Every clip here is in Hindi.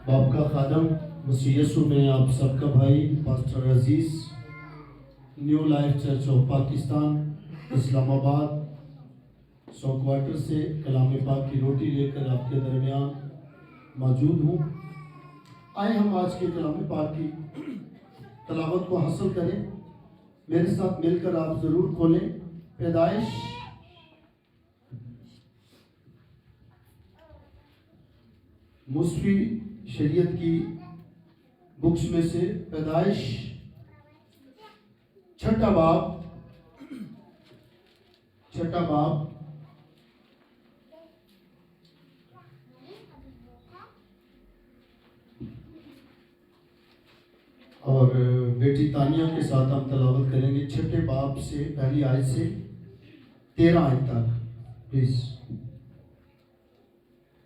बाप का खादम मसीह यीशु में आप सबका भाई pastor Aziz, new life church of Pakistan Islamabad 100 quarter से कलाम पाक की रोटी लेकर आपके दरमियान मौजूद हूँ। आए हम आज के कलाम पाक की तलावत को हासिल करें। मेरे साथ मिलकर आप ज़रूर खोलें पैदाइश मुस्फी शरीयत की बुक्स में से पैदाइश छठा बाब और बेटी तानिया के साथ हम तलावत करेंगे छठे बाब से पहली आयत से 13 आयत तक। प्लीज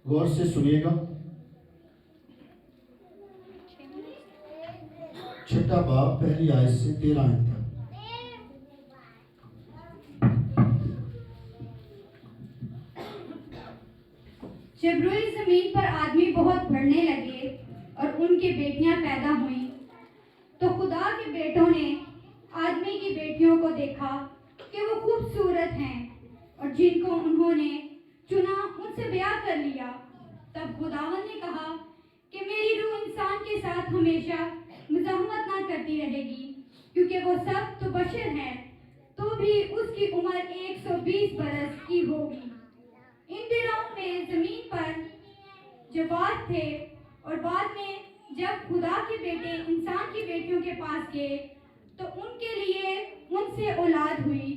गौर से सुनिएगा। छठा बाब पहली आयत से 13 आयत तक। जब रुई जमीन पर आदमी बहुत बढ़ने लगे और उनके बेटियां पैदा हुईं, तो खुदा के बेटों ने आदमी की बेटियों को देखा कि वो खूबसूरत हैं और जिनको उन्होंने चुना उनसे ब्याह कर लिया। तब खुदावन ने कहा कि मेरी रूह इंसान के साथ हमेशा मुज़ाहमत ना करती रहेगी, क्योंकि वो सब तो बशर हैं, तो भी उसकी उम्र 120 बरस की होगी। इन दिनों में जमीन पर जवाब थे और बाद में जब खुदा के बेटे इंसान की बेटियों के पास गए तो उनके लिए उनसे औलाद हुई।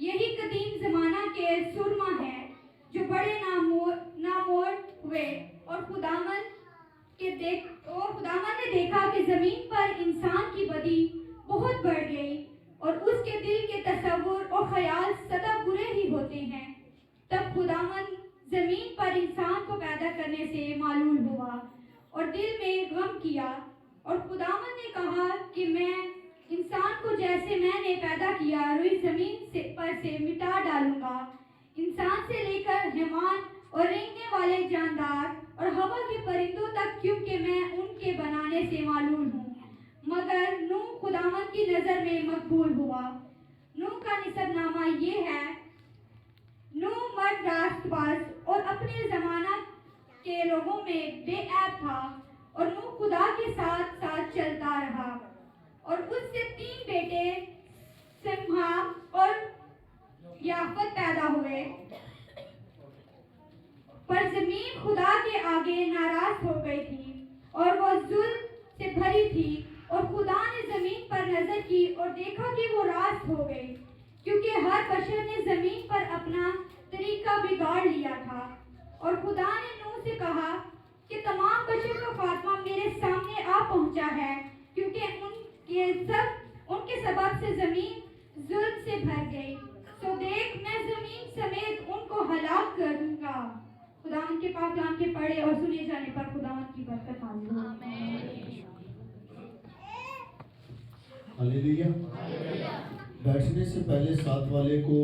यही कदीम जमाना के सुरमा है जो बड़े नामोर हुए और खुदावन ने देखा कि जमीन पर इंसान की बदी बहुत बढ़ गई और उसके दिल के तसव्वुर और ख्याल सदा बुरे ही होते हैं। तब खुदावन जमीन पर इंसान को पैदा करने से मालूम हुआ और दिल में गम किया, और खुदावन ने कहा कि मैं इंसान को जैसे मैंने पैदा किया रुई जमीन पर से मिटा डालूंगा, इंसान से लेकर हैवान और रेंगने वाले जानदार और हवा के परिंदों तक, क्योंकि मैं उनके बनाने से मालूम हूँ। मगर नूह खुदावन की नज़र में मकबूल हुआ। नूह का निसबनामा ये है, नूह मर्द रास्तबाज और अपने ज़माना के लोगों में बेऐब था और नूह खुदा के साथ साथ चलता रहा और उससे 3 बेटे सिम्हा और याफत पैदा हुए। पर जमीन खुदा के आगे नाराज हो गई थी और वो जुल्म से भरी थी, और खुदा ने जमीन पर नजर की और देखा कि वो रास्त हो गई, क्योंकि हर बशर ने जमीन पर अपना तरीका बिगाड़ लिया था। और खुदा ने नूह से कहा कि तमाम बशर का खात्मा मेरे सामने आ पहुंचा है, क्योंकि उनके सबब से जमीन जुल्म से भर गई। तो देख, मैं जमीन समेत उनको हलाक कर दूंगा। खुदावन के पाक कलाम के पढ़े और सुने जाने पर खुदावन की बरकत नाज़िल हो। हालेलुया। बैठने से पहले साथ वाले को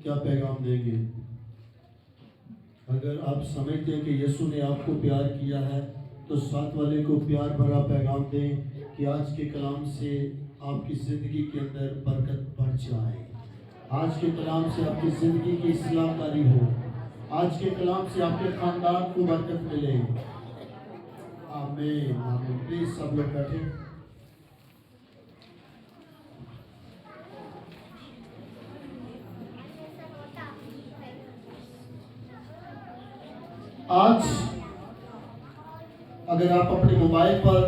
क्या पैगाम देंगे? अगर आप समझते हैं कि यीशु ने आपको प्यार किया है तो साथ वाले को प्यार भरा पैगाम दें कि आज के कलाम से आपकी ज़िंदगी के अंदर बरकत बढ़ जाए, आज के कलाम से आपकी ज़िंदगी की इस्लाहकारी हो, आज के कलाम से आपके ख़ानदान को बरकत मिले। आमीन आमीन। प्लीज़ सब लोग बैठे। आज अगर आप अपने मोबाइल पर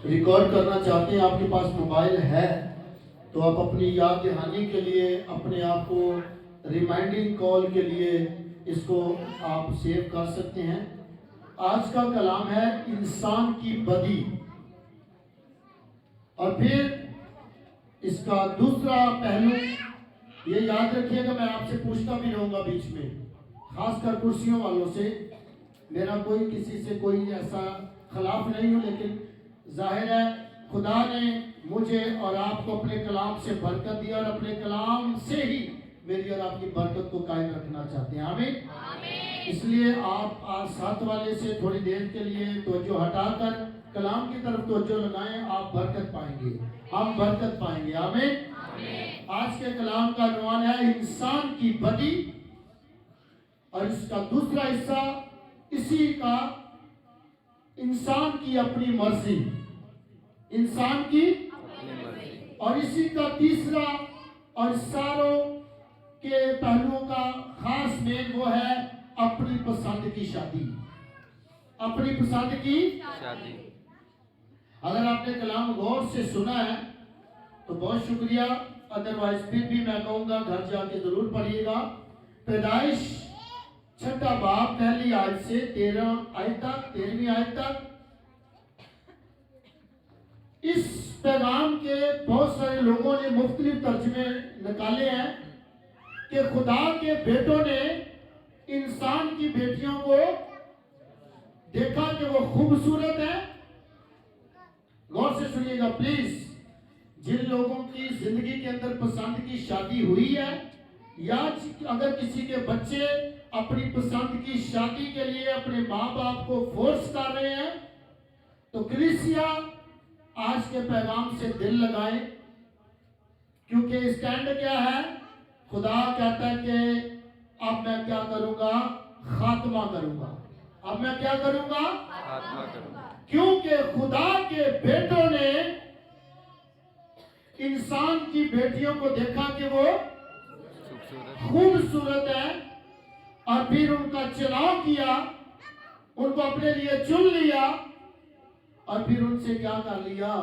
रिकॉर्ड करना चाहते हैं, आपके पास मोबाइल है, तो आप अपनी याद दहानी के लिए, अपने आप को रिमाइंडिंग कॉल के लिए इसको आप सेव कर सकते हैं। आज का कलाम है इंसान की बदी, और फिर इसका दूसरा पहलू ये याद रखिएगा, मैं आपसे पूछता भी रहूंगा बीच में, खासकर कुर्सियों वालों से। मेरा कोई किसी से कोई ऐसा खिलाफ नहीं हो, लेकिन जाहिर है खुदा ने मुझे और आपको अपने कलाम से बरकत दी और अपने कलाम से ही मेरी और आपकी बरकत को कायम रखना चाहते हैं। आमीन। इसलिए आप आज साथ वाले से थोड़ी देर के लिए तवज्जो हटाकर कलाम की तरफ तवज्जो लगाएं, आप बरकत पाएंगे, हम बरकत पाएंगे। आमीन। आज के कलाम का उन्वान है इंसान की बदी, और इसका दूसरा हिस्सा इसी का इंसान की अपनी मर्जी, इंसान की, और इसी का तीसरा और सारों के पहलुओं का खास मेन वो है अपनी पसंद की शादी, अपनी पसंद की शादी। अगर आपने कलाम गौर से सुना है तो बहुत शुक्रिया, अदरवाइज फिर भी मैं कहूंगा घर जाके जरूर पढ़िएगा। पैदाइश 6 बाब पहली आयत से 13 आयत तक, 13वीं आयत तक। इस पैगाम के बहुत सारे लोगों ने मुख्तलिफ तर्जमे निकाले हैं कि खुदा के बेटों ने इंसान की बेटियों को देखा कि वो खूबसूरत है। गौर से सुनिएगा प्लीज। जिन लोगों की जिंदगी के अंदर पसंद की शादी हुई है, या अगर किसी के बच्चे अपनी पसंद की शादी के लिए अपने माँ बाप को फोर्स कर रहे हैं, तो कलीसिया आज के पैगाम से दिल लगाए, क्योंकि स्टैंड क्या है? खुदा कहता है कि अब मैं क्या करूंगा? खात्मा करूंगा। अब मैं क्या करूंगा? खात्मा करूंगा। क्योंकि खुदा के बेटों ने इंसान की बेटियों को देखा कि वो खूबसूरत है, और फिर उनका चुनाव किया, उनको अपने लिए चुन लिया, और फिर उनसे क्या कर लिया?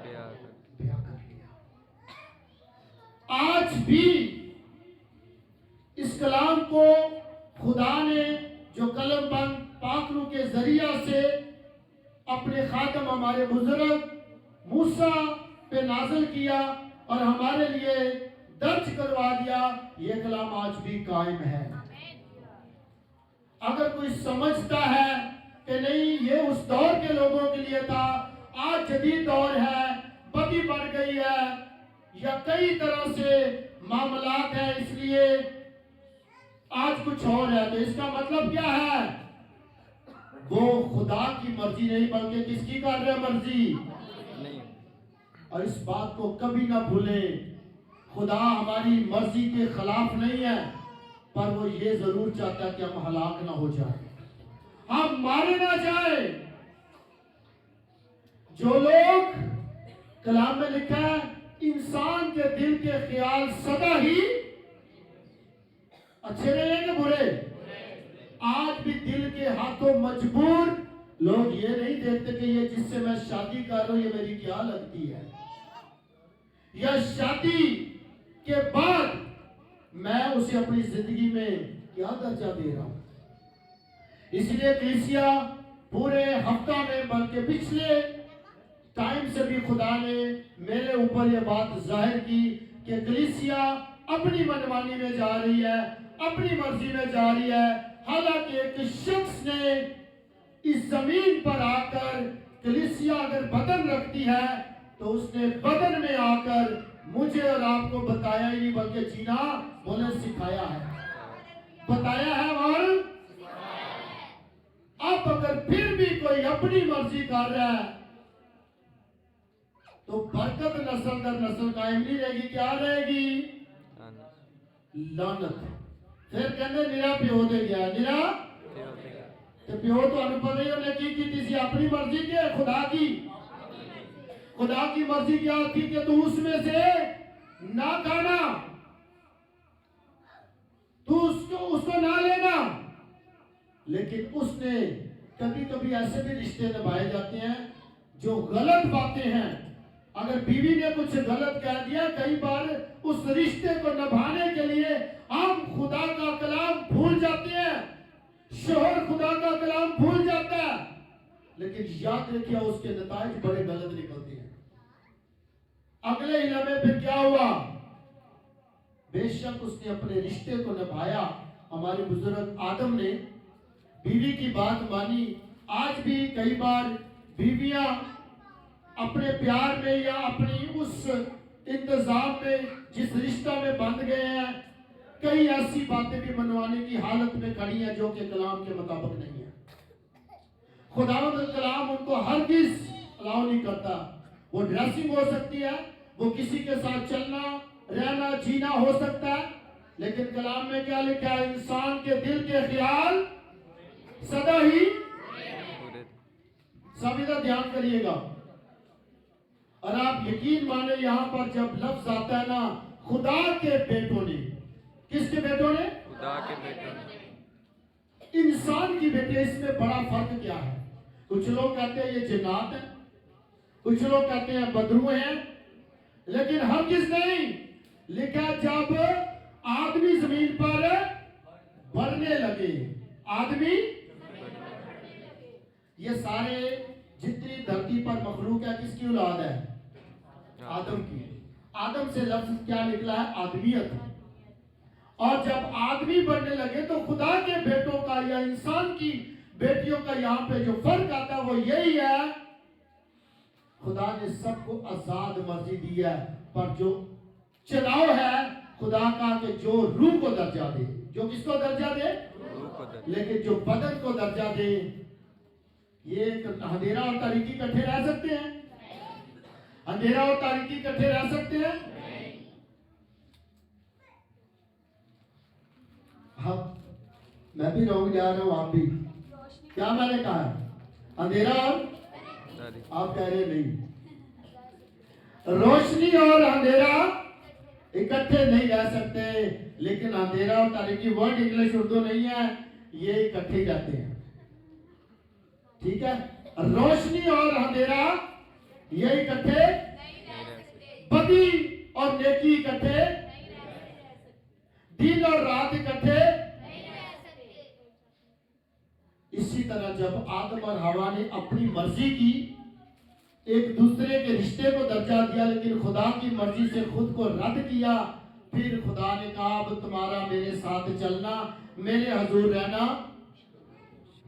ब्याह कर लिया। आज भी इस कलाम को खुदा ने जो कलम बंद पाकरू के जरिया से अपने खातम हमारे बुजुर्ग मूसा पे नाज़िल किया और हमारे लिए दर्ज करवा दिया, ये कलाम आज भी कायम है। अगर कोई समझता है कि नहीं ये उस दौर के लोगों के लिए था, आज जदीद दौर है, बदी बढ़ गई है, या कई तरह से मामलात है, इसलिए आज कुछ और है, तो इसका मतलब क्या है? वो खुदा की मर्जी नहीं बल्कि किसकी कर रहे मर्जी नहीं। और इस बात को कभी ना भूले, खुदा हमारी मर्जी के खिलाफ नहीं है, पर वो ये जरूर चाहता है कि हम हलाक ना हो जाए, हम मारे ना जाए। जो लोग कलाम में लिखा है इंसान के दिल के ख्याल सदा ही अच्छे नहीं है कि बुरे, आज भी दिल के हाथों मजबूर लोग ये नहीं देखते कि ये जिससे मैं शादी कर रहा हूं ये मेरी क्या लगती है, या शादी के बाद मैं उसे अपनी जिंदगी में क्या दर्जा दे रहा हूं। इसलिए कलीसिया पूरे हफ्ता में, बल्कि पिछले टाइम से भी खुदा ने मेरे ऊपर यह बात जाहिर की कि कलीसिया अपनी मनमानी में जा रही है, अपनी मर्जी में जा रही है। हालांकि एक शख्स ने इस जमीन पर आकर, कलीसिया अगर बदन रखती है तो उसने बदन में आकर मुझे और आपको बताया ही नहीं बल्कि जीना बोले सिखाया है, बताया है। और अब अगर फिर भी कोई अपनी मर्जी कर रहा है तो बरकत नस्ल दर नस्ल कायम नहीं रहेगी, क्या रहेगी? लानत। फिर कहते निरा प्यो दे गया, निरा तो प्यो तो अनुभव नहीं होने की थी अपनी मर्जी के, खुदा की। खुदा की मर्जी क्या थी कि तू उसमें से ना खाना, तू उसको ना लेना। लेकिन उसने कभी कभी ऐसे भी रिश्ते निभाए जाते हैं जो गलत बातें हैं। अगर बीवी ने कुछ गलत कह दिया, कई बार उस रिश्ते को निभाने के लिए हम खुदा का कलाम भूल जाते हैं, शोहर खुदा का कलाम भूल जाता है, लेकिन याद रखिए उसके नताइज बड़े गलत निकलते हैं। अगले इलामे फिर क्या हुआ? बेशक उसने अपने रिश्ते को निभाया। हमारे बुजुर्ग आदम ने बीवी की बात मानी। आज भी कई बार बीवियां अपने प्यार में या अपनी उस इंतजाम में जिस रिश्ता में बंध गए हैं कई ऐसी बातें भी मनवाने की हालत में खड़ी हैं जो कि कलाम के मुताबिक नहीं है। खुदावंद कलाम उनको हरगिज़ अलाउ नहीं करता। वो ड्रेसिंग हो सकती है, वो किसी के साथ चलना रहना जीना हो सकता है, लेकिन कलाम में क्या लिखा है? इंसान के दिल के ख्याल सदा ही। सभी का ध्यान करिएगा और आप यकीन माने यहां पर जब लफ्ज आता है ना, खुदा के बेटों ने, किसके बेटों ने? खुदा के बेटों ने। इंसान की बेटे, इसमें बड़ा फर्क क्या है? कुछ लोग कहते हैं ये जिन्नात है, कुछ लोग कहते हैं बदरू हैं, लेकिन हम किस नहीं लिखा जब आदमी जमीन पर बढ़ने लगे, आदमी, ये सारे जितनी धरती पर मखलूक है किसकी औलाद है? आदम की। आदम से लफ्ज क्या निकला है? आदमियत। और जब आदमी बढ़ने लगे तो खुदा के बेटों का या इंसान की बेटियों का यहाँ पे जो फर्क आता है वो यही है, खुदा ने सबको आजाद मर्जी दी है, पर जो चुनाव है खुदा का कि जो रूह को दर्जा दे, जो किसको दर्जा दे? लेकिन जो बदन को दर्जा दे, ये अंधेरा और तारीकी इकट्ठे रह सकते हैं? अंधेरा और तारीकी इकट्ठे रह सकते हैं? हाँ, मैं भी रॉन्ग जा रहा हूं, आप भी। क्या मैंने कहा? अंधेरा और, आप कह रहे नहीं। रोशनी और अंधेरा इकट्ठे नहीं रह सकते, लेकिन अंधेरा और तारीकी वर्ड इंग्लिश उर्दू नहीं है, ये इकट्ठे जाते हैं। ठीक है, रोशनी और अंधेरा ये इकट्ठे, बदी और नेकी इकट्ठे, दिन और रात इकट्ठे। इसी तरह जब आदम और हवा ने अपनी मर्जी की, एक दूसरे के रिश्ते को दर्जा दिया, लेकिन खुदा की मर्जी से खुद को रद्द किया, फिर खुदा ने कहा अब तुम्हारा मेरे साथ चलना, मेरे हजूर रहना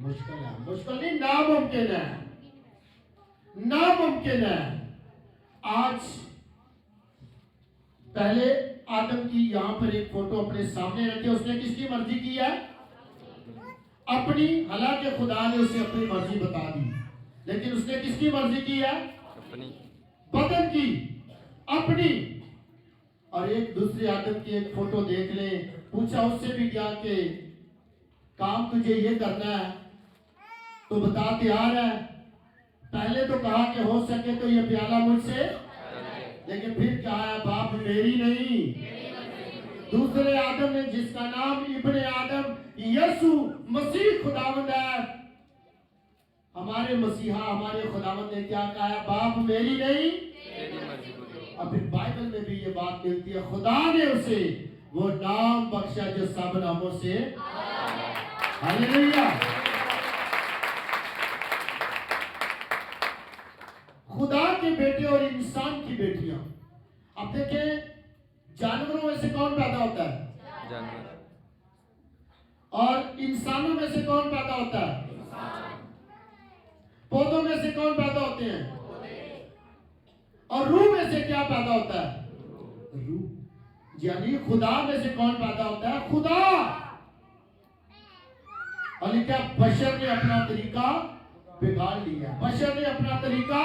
मुश्किल है। मुश्किल नहीं, नामुमकिन है, नामुमकिन है। आज पहले आदम की यहां पर एक फोटो अपने सामने रखी, उसने किसकी मर्जी की है? अपनी। हालांकि खुदा ने उसे अपनी मर्जी बता दी, लेकिन उसने किसकी मर्जी की है? अपनी। बदन की, अपनी। और एक दूसरे आदम की एक फोटो देख ले, पूछा उससे भी क्या कि काम तुझे ये करना है तो बता, तैयार है? पहले तो कहा कि हो सके तो ये प्याला मुझसे, लेकिन फिर कहा है बाप मेरी नहीं। दूसरे आदम ने, जिसका नाम इब्ने आदम यसु मसीह खुदावंद है, हमारे मसीहा हमारे खुदावंद ने क्या कहा है? बाप मेरी नहीं, तेरी मर्जी पूरी। और फिर बाइबल में भी ये बात मिलती है, खुदा ने उसे वो नाम बख्शा जो सब नामों से। हालेलुया। खुदा के बेटे और इंसान की बेटियां। अब देखें, जानवरों में से कौन पैदा होता है? जानवर। और इंसानों में से कौन पैदा होता है? पौधों में से कौन पैदा होते हैं? और रूह में से क्या पैदा होता है? रूह। यानी खुदा में से कौन पैदा होता है? खुदा। और क्या बशर ने अपना तरीका बिगाड़ लिया, बशर ने अपना तरीका।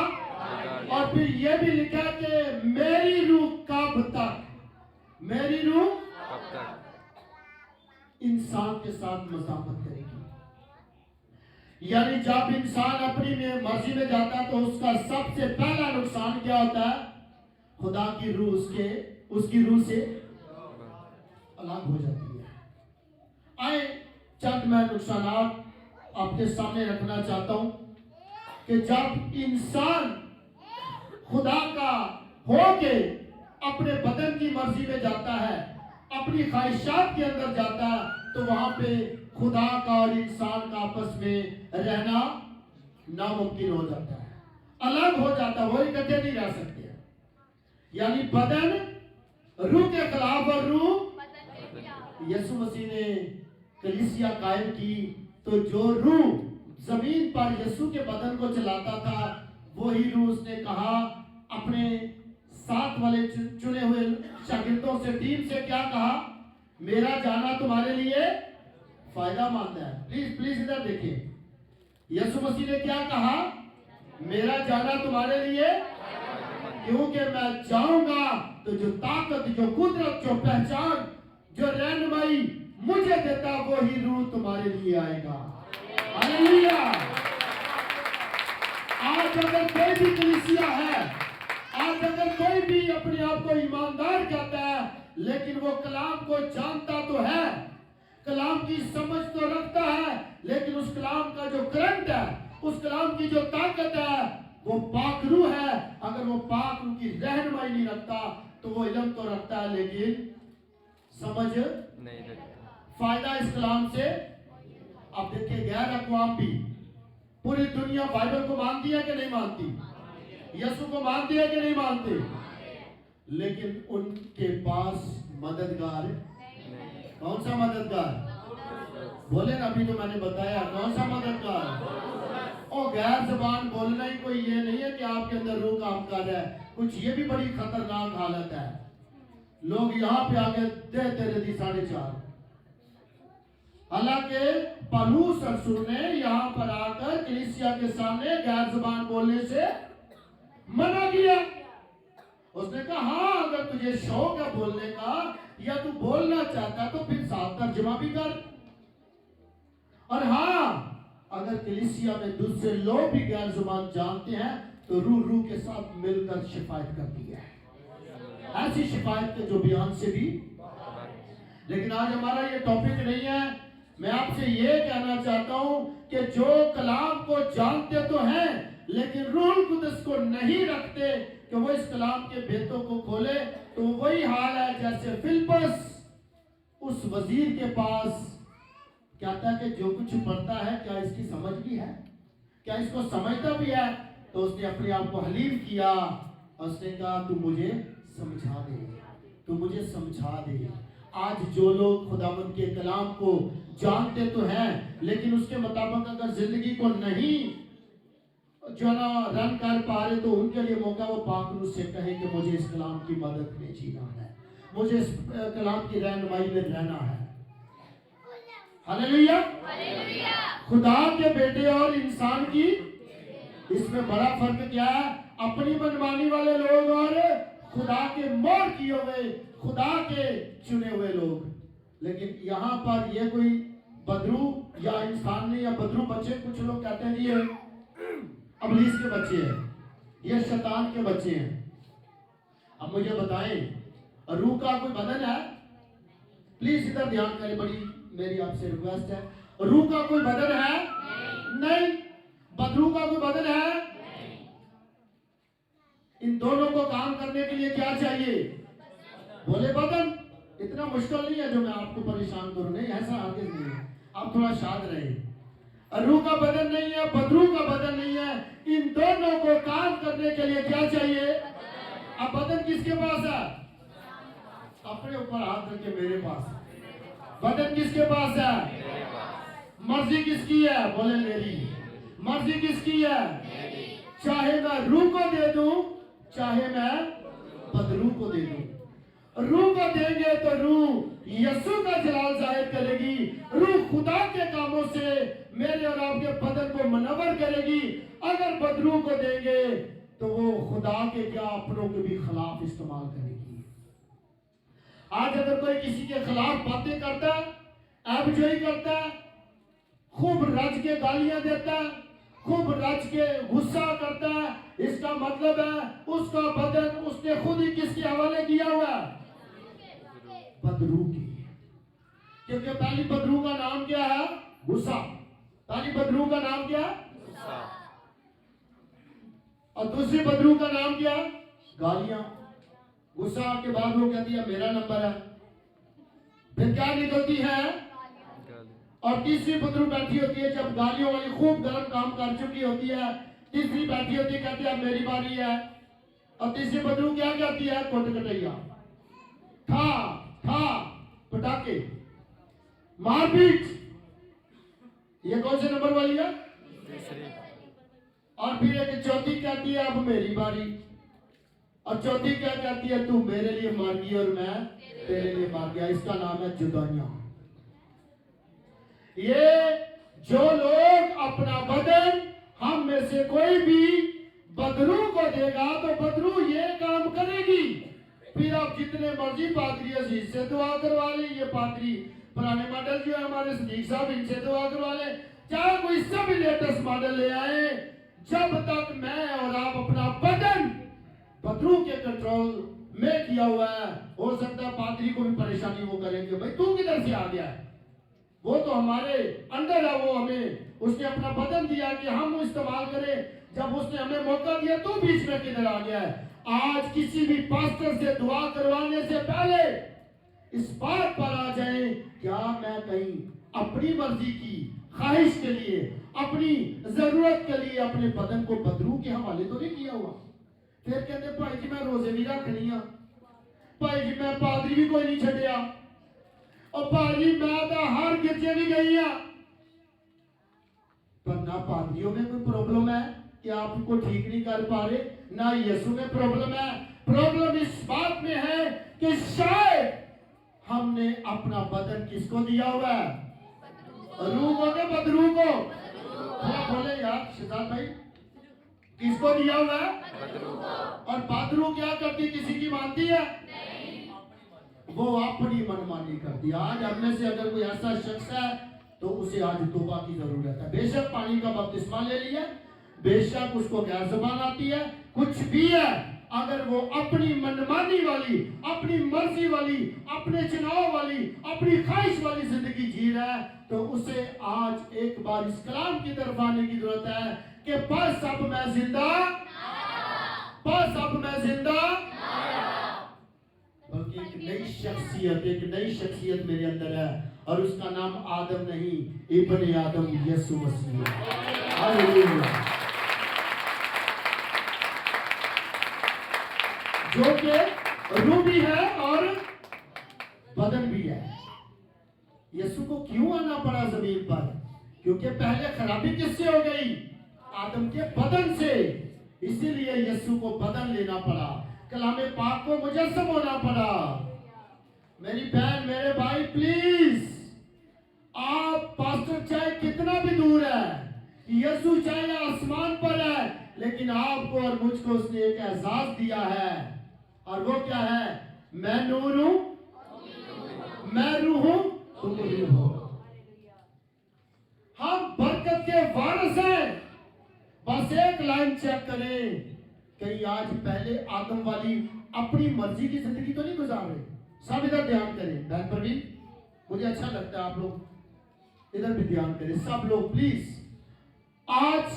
और फिर यह भी लिखा कि मेरी रूह कब तक, मेरी रूह कब तक इंसान के साथ मसाफत करेगी। यानी जब इंसान अपनी में मर्जी में जाता है तो उसका सबसे पहला नुकसान क्या होता है? खुदा की रूह उसकी रूह से अलग हो जाती है। आए चंद मैं नुकसानात आपके सामने रखना चाहता हूं कि जब इंसान खुदा का होके अपने बदन की मर्जी में जाता है, अपनी ख्वाहिशात के अंदर जाता है, तो वहां पे खुदा का और इंसान का आपस में रहना नामुमकिन हो जाता है, अलग हो जाता है, वो इकट्ठे नहीं रह सकते। यानी बदन रूह के खिलाफ और रूह। यीशु मसीह ने कलीसिया कायम की, तो जो रूह जमीन पर यीशु के बदन को चलाता था, वही रूह उसने कहा अपने साथ वाले चुने हुए शागिर्दों से, टीम से क्या कहा मेरा जाना तुम्हारे लिए फायदामंद है। प्लीज प्लीज इधर देखिए, यीशु मसीह ने क्या कहा? मेरा जाना तुम्हारे लिए, क्योंकि मैं जाऊंगा तो जो ताकत, जो कुदरत, जो पहचान, जो रहनुमाई मुझे देता वही रूह तुम्हारे लिए आएगा। हालेलुया। आज अगर कोई भी कलीसिया है, आज अगर कोई भी अपने आप को ईमानदार कहता है, लेकिन वो कलाम को जानता तो है, कलाम की समझ तो रखता है, लेकिन उस कलाम का जो करंट है, उस कलाम की जो ताकत है, वो पाकरू है। अगर वो पाकरू की रहनुमाई नहीं रखता तो वो इल्म तो रखता है लेकिन समझ नहीं रखता। फायदा इस कलाम से। अब देखिए, गैर अक़वाम भी, पूरी दुनिया बाइबल को मानती है कि नहीं मानती? यीशु को मानती है कि नहीं मानती? लेकिन उनके पास मददगार नहीं। कौन सा मददगार? बोले ना, अभी तो मैंने बताया कौन सा मददगार। और गैर जबान बोलना ही कोई ये नहीं है कि आपके अंदर रूह काम कर रहा है, कुछ ये भी बड़ी खतरनाक हालत है। लोग यहाँ पे आके देते रहती 4.5। हालांकि पौलुस रसूल ने यहाँ पर आकर कलीसिया के सामने गैर जबान बोलने से मना किया। उसने कहा, हाँ अगर तुझे शौक है बोलने का या तू बोलना चाहता तो फिर साथ तर्जुमा भी कर। और हाँ, अगर कलीसिया में दूसरे लोग भी गैर जुबान जानते हैं तो रूह के साथ मिलकर शिफायत करती है। ऐसी शिफायत के जो बयान से भी। लेकिन आज हमारा ये टॉपिक नहीं है। मैं आपसे ये कहना चाहता हूं कि जो कलाम को जानते तो हैं लेकिन रूह कुदस को नहीं रखते कि वो इस कलाम के भेदों को खोले, तो वही हाल है जैसे फिलिप्पस उस वजीर के पास कहता है कि जो कुछ पढ़ता है क्या इसकी समझ भी है, क्या इसको समझता भी है? तो उसने अपने आप को हलीम किया, उसने कहा तू मुझे समझा दे, तू मुझे समझा दे। आज जो लोग खुदावंद के कलाम को जानते तो हैं लेकिन उसके मुताबिक अगर जिंदगी को नहीं जो ना रन कर पा रहे, तो उनके लिए मौका वो पाक रूह से कहे कि मुझे इस कलाम की मदद में जीना है, मुझे इस कलाम की रहनुमाई में रहना है। हालेलुया। खुदा के बेटे और इंसान की इसमें बड़ा फर्क क्या है? अपनी मनमानी वाले लोग और खुदा के मोर किए हुए, खुदा के चुने हुए लोग। लेकिन यहाँ पर ये कोई बदरू या इंसान नहीं, या बदरू बच्चे, कुछ लोग कहते हैं ये अबलीस के बच्चे हैं, ये शैतान के बच्चे हैं। अब मुझे बताएं, रूह का कोई बदन है? प्लीज इधर ध्यान करें, बड़ी मेरी आपसे रिक्वेस्ट है। रूह का कोई बदन है? नहीं। बदरू का कोई बदन है? इन दोनों को काम करने के लिए क्या चाहिए? बोले बदन। इतना मुश्किल नहीं है जो मैं आपको परेशान करूं, नहीं ऐसा आगे नहीं है, आप थोड़ा शांत रहे। रूह का बदन नहीं है, बदरू का बदन नहीं है, इन दोनों को काम करने के लिए क्या चाहिए? अब बदन किसके पास है? अपने ऊपर हाथ रख के मेरे पास। बदन किसके पास है? मर्जी किसकी है? बोले मेरी। मर्जी किसकी है? चाहे मैं रूह को दे दूं, चाहे मैं बदरू को दे दूं। रूह को देंगे तो रूह यीशु का जलाल जाहिर करेगी, रूह खुदा के कामों से मेरे और आपके बदन को मनवर करेगी। अगर बदरू को देंगे तो वो खुदा के क्या अपनों के भी खिलाफ इस्तेमाल करेगी। आज अगर कोई किसी के खिलाफ बातें करता है, ऐबजोई करता है, खूब रज के गालियां देता है, खूब रज के गुस्सा करता है, इसका मतलब है उसका बदन उसने खुद ही किसके हवाले किया हुआ है? बदरू की। क्योंकि पहली बदरू का नाम क्या है? गुस्सा। पहली बदरू का नाम क्या है? गुस्सा। और दूसरी बदरू का नाम क्या है? गालियां। गुस्सा के बाद वो कहती है मेरा नंबर है, फिर क्या निकलती है? और तीसरी बदरू बैठी होती है, जब गालियों वाली खूब गलत काम कर चुकी होती है, तीसरी बैठी होती है, कहती है मेरी बारी है। और तीसरी बदरू क्या कहती है? कोट कटैया, था पटाखे, मारपीट। ये कौन से नंबर वाली है? और फिर एक चौथी कहती है अब मेरी बारी। और चौथी क्या कहती है? तू मेरे लिए मर गई और मैं तेरे लिए मर गया। इसका नाम है जुदाइयां। ये जो लोग अपना बदन हम में से कोई भी बदरू को देगा तो बदरू ये काम करेगी। फिर आप जितने मर्जी पादरी अजीज से दुआ करवा ले, ये पादरी पुराने मॉडल जो है हमारे सदीक साहब, इनसे दुआ करवा ले, चाहे कोई इससे भी लेटेस्ट मॉडल ले आए, जब तक मैं और आप अपना बदन बदरू के कंट्रोल में किया हुआ है, हो सकता है पादरी को भी परेशानी वो करेंगे, भाई तू किधर से आ गया है, वो तो हमारे अंदर है, वो हमें उसने अपना बदन दिया कि हम वो इस्तेमाल करें, जब उसने हमें मौका दिया तो बीच में किधर आ गया है। आज किसी भी पास्टर से दुआ करवाने से पहले इस बात पर आ जाए, क्या मैं कहीं अपनी मर्जी की ख्वाहिश के लिए, अपनी जरूरत के लिए अपने बदन को बदरू के हवाले तो नहीं किया हुआ। फिर कहते भाई जी मैं रोजे भी रखनी आ, भाई जी मैं पादरी भी कोई नहीं छड़िया, और भाई जी मैं तो हर गिरजे भी गई आ। पर ना पादरियों में कोई प्रॉब्लम है कि आप उनको ठीक नहीं कर पा रहे, ना यीशु में प्रॉब्लम है। प्रॉब्लम इस बात में है कि शायद हमने अपना बदन किसको दिया हुआ है, रूह को के बदरू को। बोले यार शिजात भाई, किसको दिया हुआ है, और बदरू क्या करती, किसी की मानती है, वो अपनी मनमानी करती है। आज हम में से अगर कोई ऐसा शख्स है तो उसे आज तौबा की जरूरत है। बेशक पानी का बपतिस्मा ले लिया, बेशक उसको गैर ज़बान आती है, कुछ भी है, अगर वो अपनी मनमानी वाली, अपनी मर्जी वाली, अपने चुनाव वाली, अपनी ख्वाहिश वाली जिंदगी जी रहा है, तो उसे आज एक बार इस कलाम की तरफ आने की जरूरत है कि बस अब मैं जिंदा, बस अब मैं जिंदा, बल्कि एक नई शख्सियत, एक नई शख्सियत मेरे अंदर है, और उसका नाम आदम नहीं, इब्ने आदम यीशु मसीह है। हालेलुया। जो कि रूह भी है और बदन भी है। यीशु को क्यों आना पड़ा जमीन पर, क्योंकि पहले खराबी किससे हो गई, आदम के बदन से, इसीलिए यीशु को बदन लेना पड़ा, कलामे पाक को मुजस्सम होना पड़ा। मेरी बहन, मेरे भाई, प्लीज, आप पास्टर चाहे कितना भी दूर है, यीशु चाहे आसमान पर है, लेकिन आपको और मुझको उसने एक एहसास दिया है, और वो क्या है, मैं नूर हूं, मैं रूह हूं, तुम रूह हो। हम बरकत के वारिस हैं। बस एक लाइन चेक करें, कहीं आज पहले आदम वाली अपनी मर्जी की जिंदगी तो नहीं गुजार रहे। सब इधर ध्यान करें, बहन प्रवीण, मुझे अच्छा लगता है आप लोग इधर भी ध्यान करें, सब लोग प्लीज। आज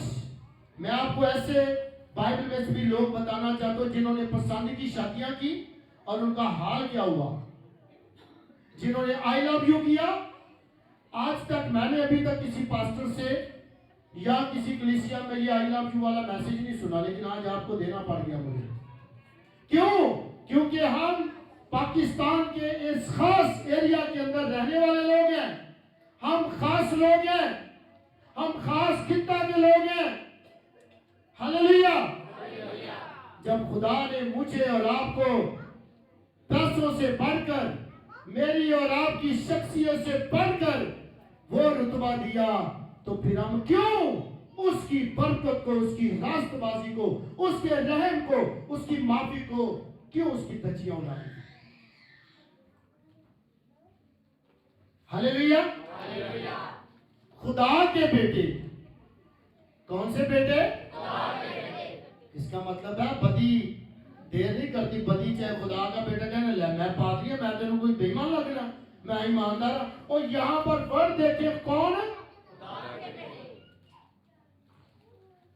मैं आपको ऐसे बाइबल में से भी लोग बताना चाहता हूं जिन्होंने पसंद की शादियां की और उनका हाल क्या हुआ, जिन्होंने आई लव यू किया। आज तक मैंने अभी तक किसी पास्टर से या किसी कलीसिया में ये आई लव यू वाला मैसेज नहीं सुना, लेकिन आज आपको देना पड़ गया मुझे। क्यों? क्योंकि हम पाकिस्तान के इस खास एरिया के अंदर रहने वाले लोग हैं, हम खास लोग हैं, हम खास खित्ता के लोग हैं। हालेलुया। जब खुदा ने मुझे और आपको पैसों से बढ़कर, मेरी और आपकी शख्सियत से बढ़कर वो रुतबा दिया, तो फिर हम क्यों उसकी बरकत को, उसकी रास्तबाजी को, उसके रहम को, उसकी माफी को क्यों उसकी धज्जियां उड़ाएं। हालेलुया। खुदा के बेटे, कौन से बेटे? इसका मतलब है बदी देर नहीं करती, बदी चाहे खुदा का बेटा कहने ले मैं पादरी मैं तेन कोई बेईमान लग रहा, मैं ईमानदार। और यहां पर वर्ड देखे कौन है?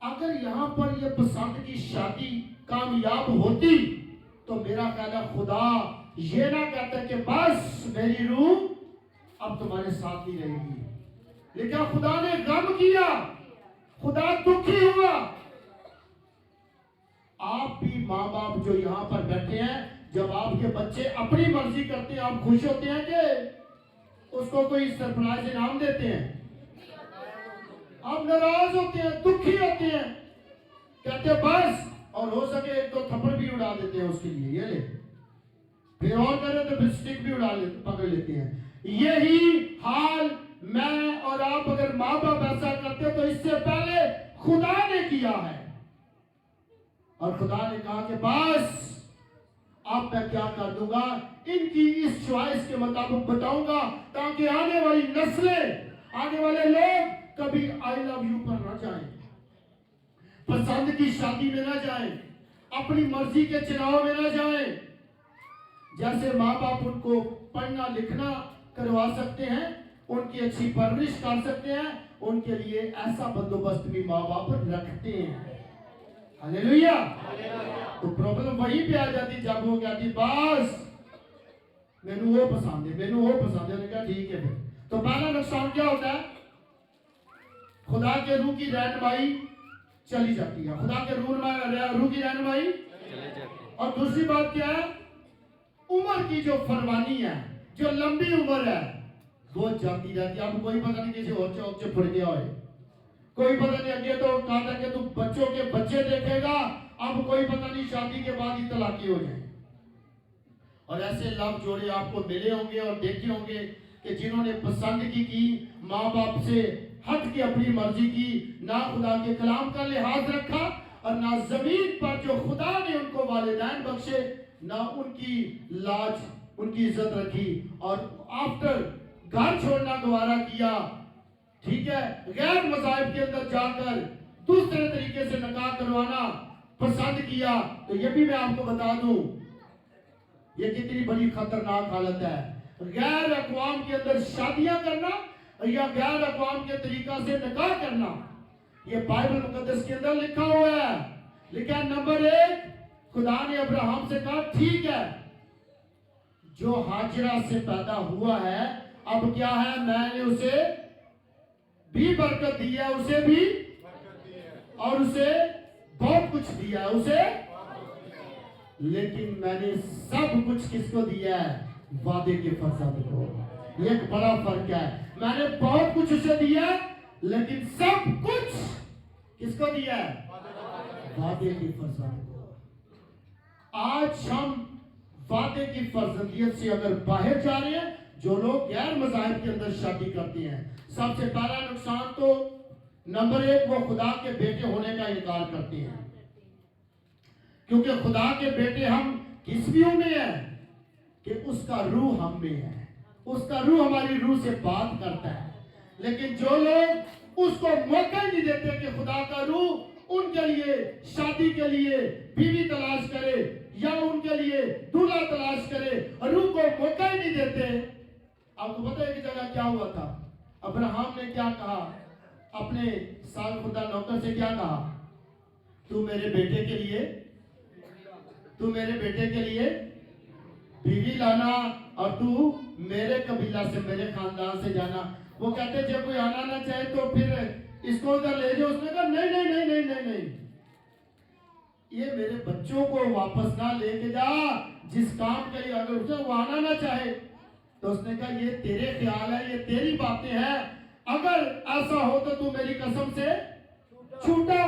अगर यहां पर ये पसंद की शादी कामयाब होती तो मेरा ख्याल है खुदा ये ना कहता कि बस मेरी रूह अब तुम्हारे साथ ही रहेगी, लेकिन खुदा ने गम किया, खुदा दुखी हुआ। आप भी माँ बाप जो यहाँ पर बैठे हैं, जब आपके बच्चे अपनी मर्जी करते हैं, आप खुश होते हैं कि उसको कोई सरप्राइज इनाम देते हैं? आप नाराज होते हैं, दुखी होते हैं, कहते हैं बस, और हो सके एक तो थप्पड़ भी उड़ा देते हैं उसके लिए, ये ले, फिर और करे तो फिर स्टिक भी समझ लेते हैं। यही हाल मैं और आप अगर माँ बाप ऐसा करते तो इससे पहले खुदा ने किया है, और खुदा ने कहा कि बस अब मैं क्या कर दूंगा, इनकी इस चॉइस के मुताबिक बताऊंगा, ताकि आने वाली नस्लें, आने वाले लोग कभी आई लव यू पर ना जाएं, पसंद की शादी में ना जाएं, अपनी मर्जी के चुनाव में ना जाएं। जैसे माँ बाप उनको पढ़ना लिखना करवा सकते हैं, उनकी अच्छी परवरिश कर सकते हैं, उनके लिए ऐसा बंदोबस्त भी माँ बाप रखते हैं। हालेलुया। तो प्रॉब्लम वहीं पे आ जाती जब वो कहती बस मैनू वो पसंद है, मैनू वो पसंद है। कहा ठीक है। फिर तो पहला नुकसान क्या होता है, खुदा के रूह की रहनुमाई चली जाती है, खुदा के रूह की रहनुमाई चली जाती है। और दूसरी बात क्या है, उम्र की जो फरमानी है, जो लंबी उम्र है, वो जाती रहती है। अब कोई पता नहीं किसी और चौक से फट गया है, कोई पता नहीं, अगे तो कहा था कि तू बच्चों के बच्चे देखेगा, अब कोई पता नहीं शादी के बाद ही तलाकी हो जाए। और ऐसे लव जोड़े आपको मिले होंगे और देखे होंगे कि जिन्होंने पसंद की माँ बाप से हट के अपनी मर्जी की, ना खुदा के कलाम का लिहाज रखा और ना जमीन पर जो खुदा ने उनको वालिदैन बख्शे, ना उनकी लाज, उनकी इज्जत रखी, और आफ्टर घर छोड़ना गवारा किया, ठीक है, गैर मज़ाहिब के अंदर जाकर दूसरे तरीके से निकाह करवाना पसंद किया। तो ये भी मैं आपको बता दूं, ये कितनी बड़ी खतरनाक हालत है। गैर अक़वाम के अंदर शादियां करना या गैर अक़वाम के तरीका से निकाह करना, ये बाइबल मुकद्दस के अंदर लिखा हुआ है। लिखा नंबर 1, खुदा ने अब्राहम से कहा ठीक है, जो हाजिरा से पैदा हुआ है, अब क्या है, मैंने उसे भी बरकत दी है, उसे भी, और उसे बहुत कुछ दिया है, उसे, लेकिन मैंने सब कुछ किसको दिया है, वादे के फरजंद को। एक बड़ा फर्क है, मैंने बहुत कुछ उसे दिया लेकिन सब कुछ किसको दिया है, वादे के फरजंद को। आज हम वादे की फरजंदियत से अगर बाहर जा रहे हैं, जो लोग गैर मज़ाहिब के अंदर शादी करते हैं, सबसे पहला नुकसान तो नंबर 1, वो खुदा के बेटे होने का इनकार करते हैं, क्योंकि खुदा के बेटे हम किस व्यू में है कि उसका रूह हम में है, उसका रूह हमारी रूह से बात करता है। लेकिन जो लोग उसको मौका ही नहीं देते कि खुदा का रूह उनके लिए शादी के लिए बीवी तलाश करे या उनके लिए दूल्हा तलाश करे, रूह को मौका ही नहीं देते। आपको पता है कि जगह क्या हुआ था, अब्राहम ने क्या कहा अपने सालखुदा नौकर से, क्या कहा, तू मेरे बेटे के लिए बीवी लाना और तू मेरे कबीला से, मेरे खानदान से जाना। वो कहते जब कोई आना ना चाहे तो फिर इसको उधर ले जाओ। उसने कहा नहीं नहीं नहीं नहीं नहीं नहीं, ये मेरे बच्चों को वापस ना लेके जा, जिस काम के लिए अगर उसे वो आना ना चाहे, तो उसने कहा ये तेरे ख्याल है, ये तेरी बातें हैं, अगर ऐसा हो तो तू मेरी कसम से छूटा।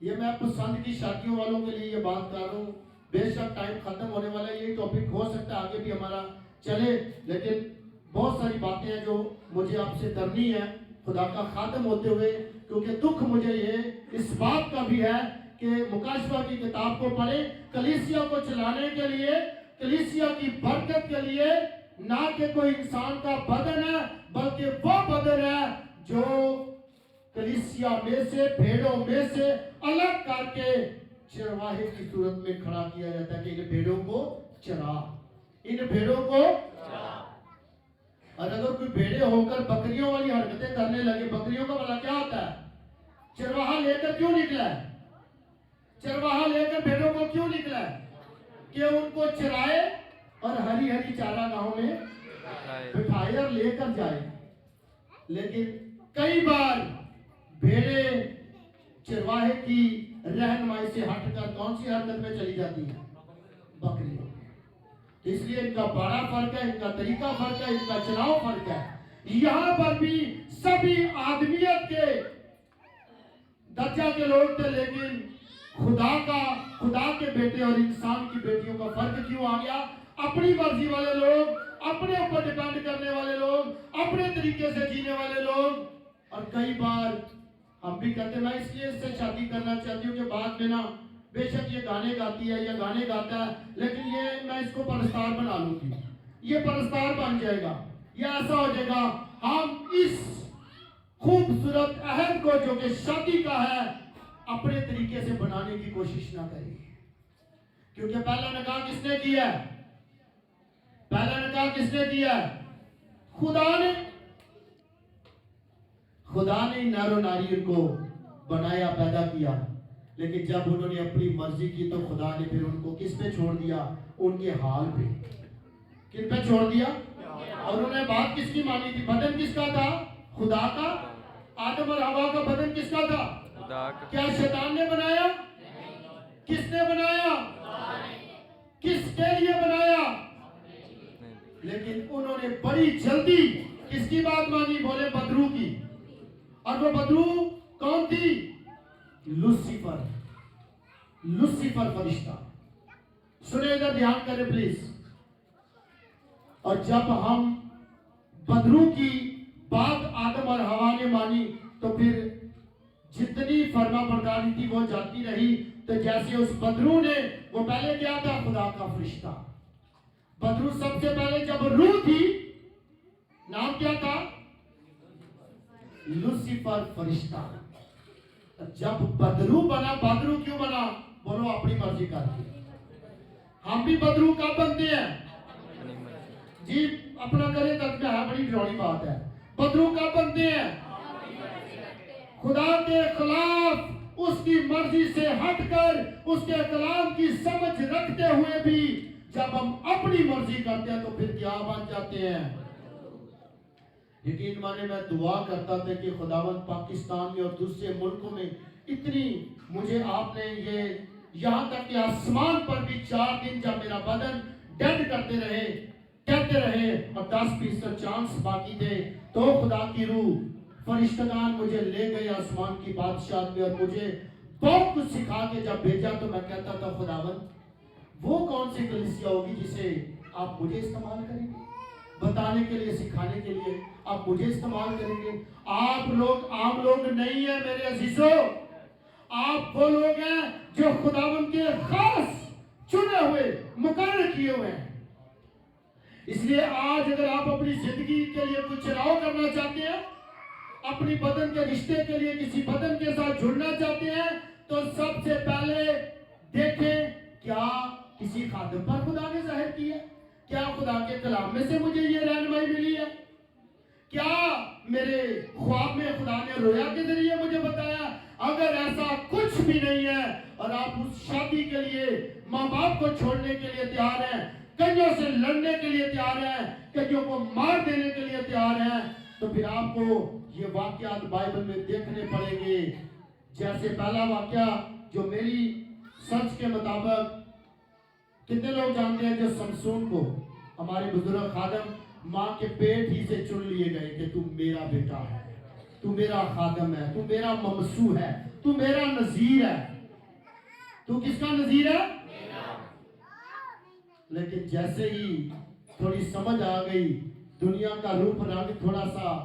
ये मैं पसंद की शादियों वालों के लिए ये बात कर रहा हूँ। बेशक टाइम खत्म होने वाला है, ये टॉपिक हो सकता है आगे भी हमारा चले, लेकिन बहुत सारी बातें हैं जो मुझे आपसे करनी है खुदा का खातम होते हुए, क्योंकि दुख मुझे ये इस बात का भी है कि मुकाशवा की किताब को पढ़े, कलीसिया को चलाने के लिए, कलीसिया की बरकत के लिए, ना कि कोई इंसान का बदन है, बल्कि वो बदन है जो कलीसिया में से, भेड़ों में से अलग करके चरवाहे की सूरत में खड़ा किया जाता है कि इन भेड़ों को चरा, इन भेड़ों को। और अगर कोई भेड़े होकर बकरियों वाली हरकतें करने लगे, बकरियों का भला क्या होता है, चरवाहा लेकर क्यों निकला है, चरवाहा लेकर भेड़ों को क्यों निकला है, कि उनको चराए और हरी हरी चारागाहों में बिठाए और लेकर जाए। लेकिन कई बार भेड़े चरवाहे की रहनुमाई से हटकर कौन सी हरकत में चली जाती है, बकरियों। इसलिए इनका बड़ा फर्क है, इनका तरीका फर्क है, इनका चुनाव फर्क है। यहां पर भी सभी आदमियत के दर्जा के लोग थे, लेकिन खुदा के बेटे और इंसान की बेटियों का फर्क क्यों आ गया? अपनी मर्जी वाले लोग, अपने ऊपर डिपेंड करने वाले लोग, अपने तरीके से जीने वाले लोग। और कई बार हम भी कहते हैं मैं इसलिए इससे शादी करना चाहती हूँ कि बाद में ना बेशक ये गाने गाती है या गाने गाता है, लेकिन ये मैं इसको परस्तार बना लूंगी, ये परस्तार बन जाएगा, ये ऐसा हो जाएगा। हम इस खूबसूरत अहद को जो कि शादी का है अपने तरीके से बनाने की कोशिश ना करें, क्योंकि पहला निकाह किसने किया है? पहला निकाह किसने किया है? खुदा ने। खुदा ने नर और नारी को बनाया, पैदा किया, लेकिन जब उन्होंने अपनी मर्जी की तो खुदा ने फिर उनको किस पे छोड़ दिया? उनके हाल पे। किन पे छोड़ दिया? और उन्होंने बात किसकी मानी थी? बदन किसका था? खुदा का। आदम और हवा का बदन किसका था? खुदा का। क्या शैतान ने बनाया? किसने बनाया? किसके लिए बनाया? लेकिन उन्होंने बड़ी जल्दी किसकी बात मानी? बोले बदरू की। और वो बदरू कौन थी? लूसीफर। लूसीफर फरिश्ता। सुने इधर, ध्यान करें प्लीज। और जब हम बदरू की बात आदम और हवा ने मानी तो फिर जितनी फर्मा बरदारी थी वो जाती रही। तो जैसे उस बदरू ने, वो पहले क्या था? खुदा का फरिश्ता। बदरू सबसे पहले जब रूह थी, नाम क्या था? लूसीफर फरिश्ता। जब बदरू बना, बदरू क्यों बना? बोलो अपनी मर्जी करके। हम भी बदरू कब बनते हैं? अपनी मर्जी। जी अपना करें तक है, बड़ी डरावनी बात है। बदरू कब बनते हैं? खुदा के खिलाफ, उसकी मर्जी से हटकर, उसके कलाम की समझ रखते हुए भी जब हम अपनी मर्जी करते हैं तो फिर क्या बन जाते हैं? यकीन माने मैं दुआ करता था कि खुदावंद पाकिस्तान में और दूसरे मुल्कों में इतनी, मुझे आपने ये यहाँ तक कि आसमान पर भी 4 दिन जब मेरा बदन डेड करते रहे, कहते रहे और 10% चांस बाकी थे, तो खुदा की रूह फरिश्तगान मुझे ले गए आसमान की बादशाह में और मुझे बहुत कुछ सिखा के जब भेजा तो मैं कहता था खुदावंद वो कौन सी कलीसिया होगी जिसे आप मुझे इस्तेमाल करेंगे बताने के लिए, सिखाने के लिए आप मुझे इस्तेमाल करेंगे। आप लोग आम लोग नहीं है मेरे अजीजों, आप वो लोग हैं जो खुदावंद के खास चुने हुए, मुकर्रर किए हुए हैं। इसलिए आज अगर आप अपनी जिंदगी के लिए कुछ चुनाव करना चाहते हैं, अपनी बदन के रिश्ते के लिए किसी बदन के साथ जुड़ना चाहते हैं, तो सबसे पहले देखें क्या किसी खादिम पर खुदा ने जाहिर की है? क्या खुदा के कलाम में से मुझे ये रहनुमाई मिली है? क्या मेरे ख्वाब में खुदा ने रोया के जरिए मुझे बताया? अगर ऐसा कुछ भी नहीं है और आप उस शादी के लिए माँ बाप को छोड़ने के लिए तैयार हैं, कईयों से लड़ने के लिए तैयार हैं, कईयों को मार देने के लिए तैयार हैं, तो फिर आपको ये वाकयात बाइबल में देखने पड़ेंगे। जैसे पहला वाकया जो मेरी सर्च के मुताबिक, कितने लोग जानते हैं जो समसून को हमारे बुजुर्ग खादम माँ के पेट ही से चुन लिए गए कि तू मेरा बेटा है, तू मेरा खादम है, तू मेरा ममसू है, तू मेरा नजीर है। तू किसका नजीर है? लेकिन जैसे ही थोड़ी समझ आ गई, दुनिया का रूप रंग थोड़ा सा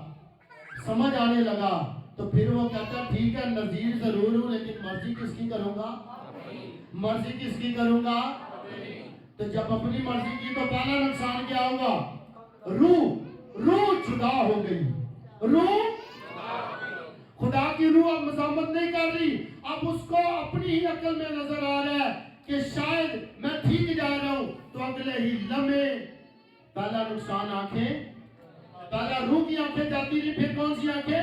समझ आने लगा, तो फिर वो कहता ठीक है नजीर जरूर हूं, लेकिन मर्जी किसकी करूंगा? मर्जी किसकी करूंगा? तो जब अपनी मर्जी की तो पहला नुकसान क्या होगा? रूह जुदा हो गई। रूह, खुदा की रूह अब मज़ामत नहीं कर रही, अब उसको अपनी ही अकल में नजर आ रहा है कि शायद मैं ठीक जा रहा हूं, तो अगले ही लम्हे पहला नुकसान आंखें, पहला रूह की आंखें जाती रही, फिर कौन सी आंखें?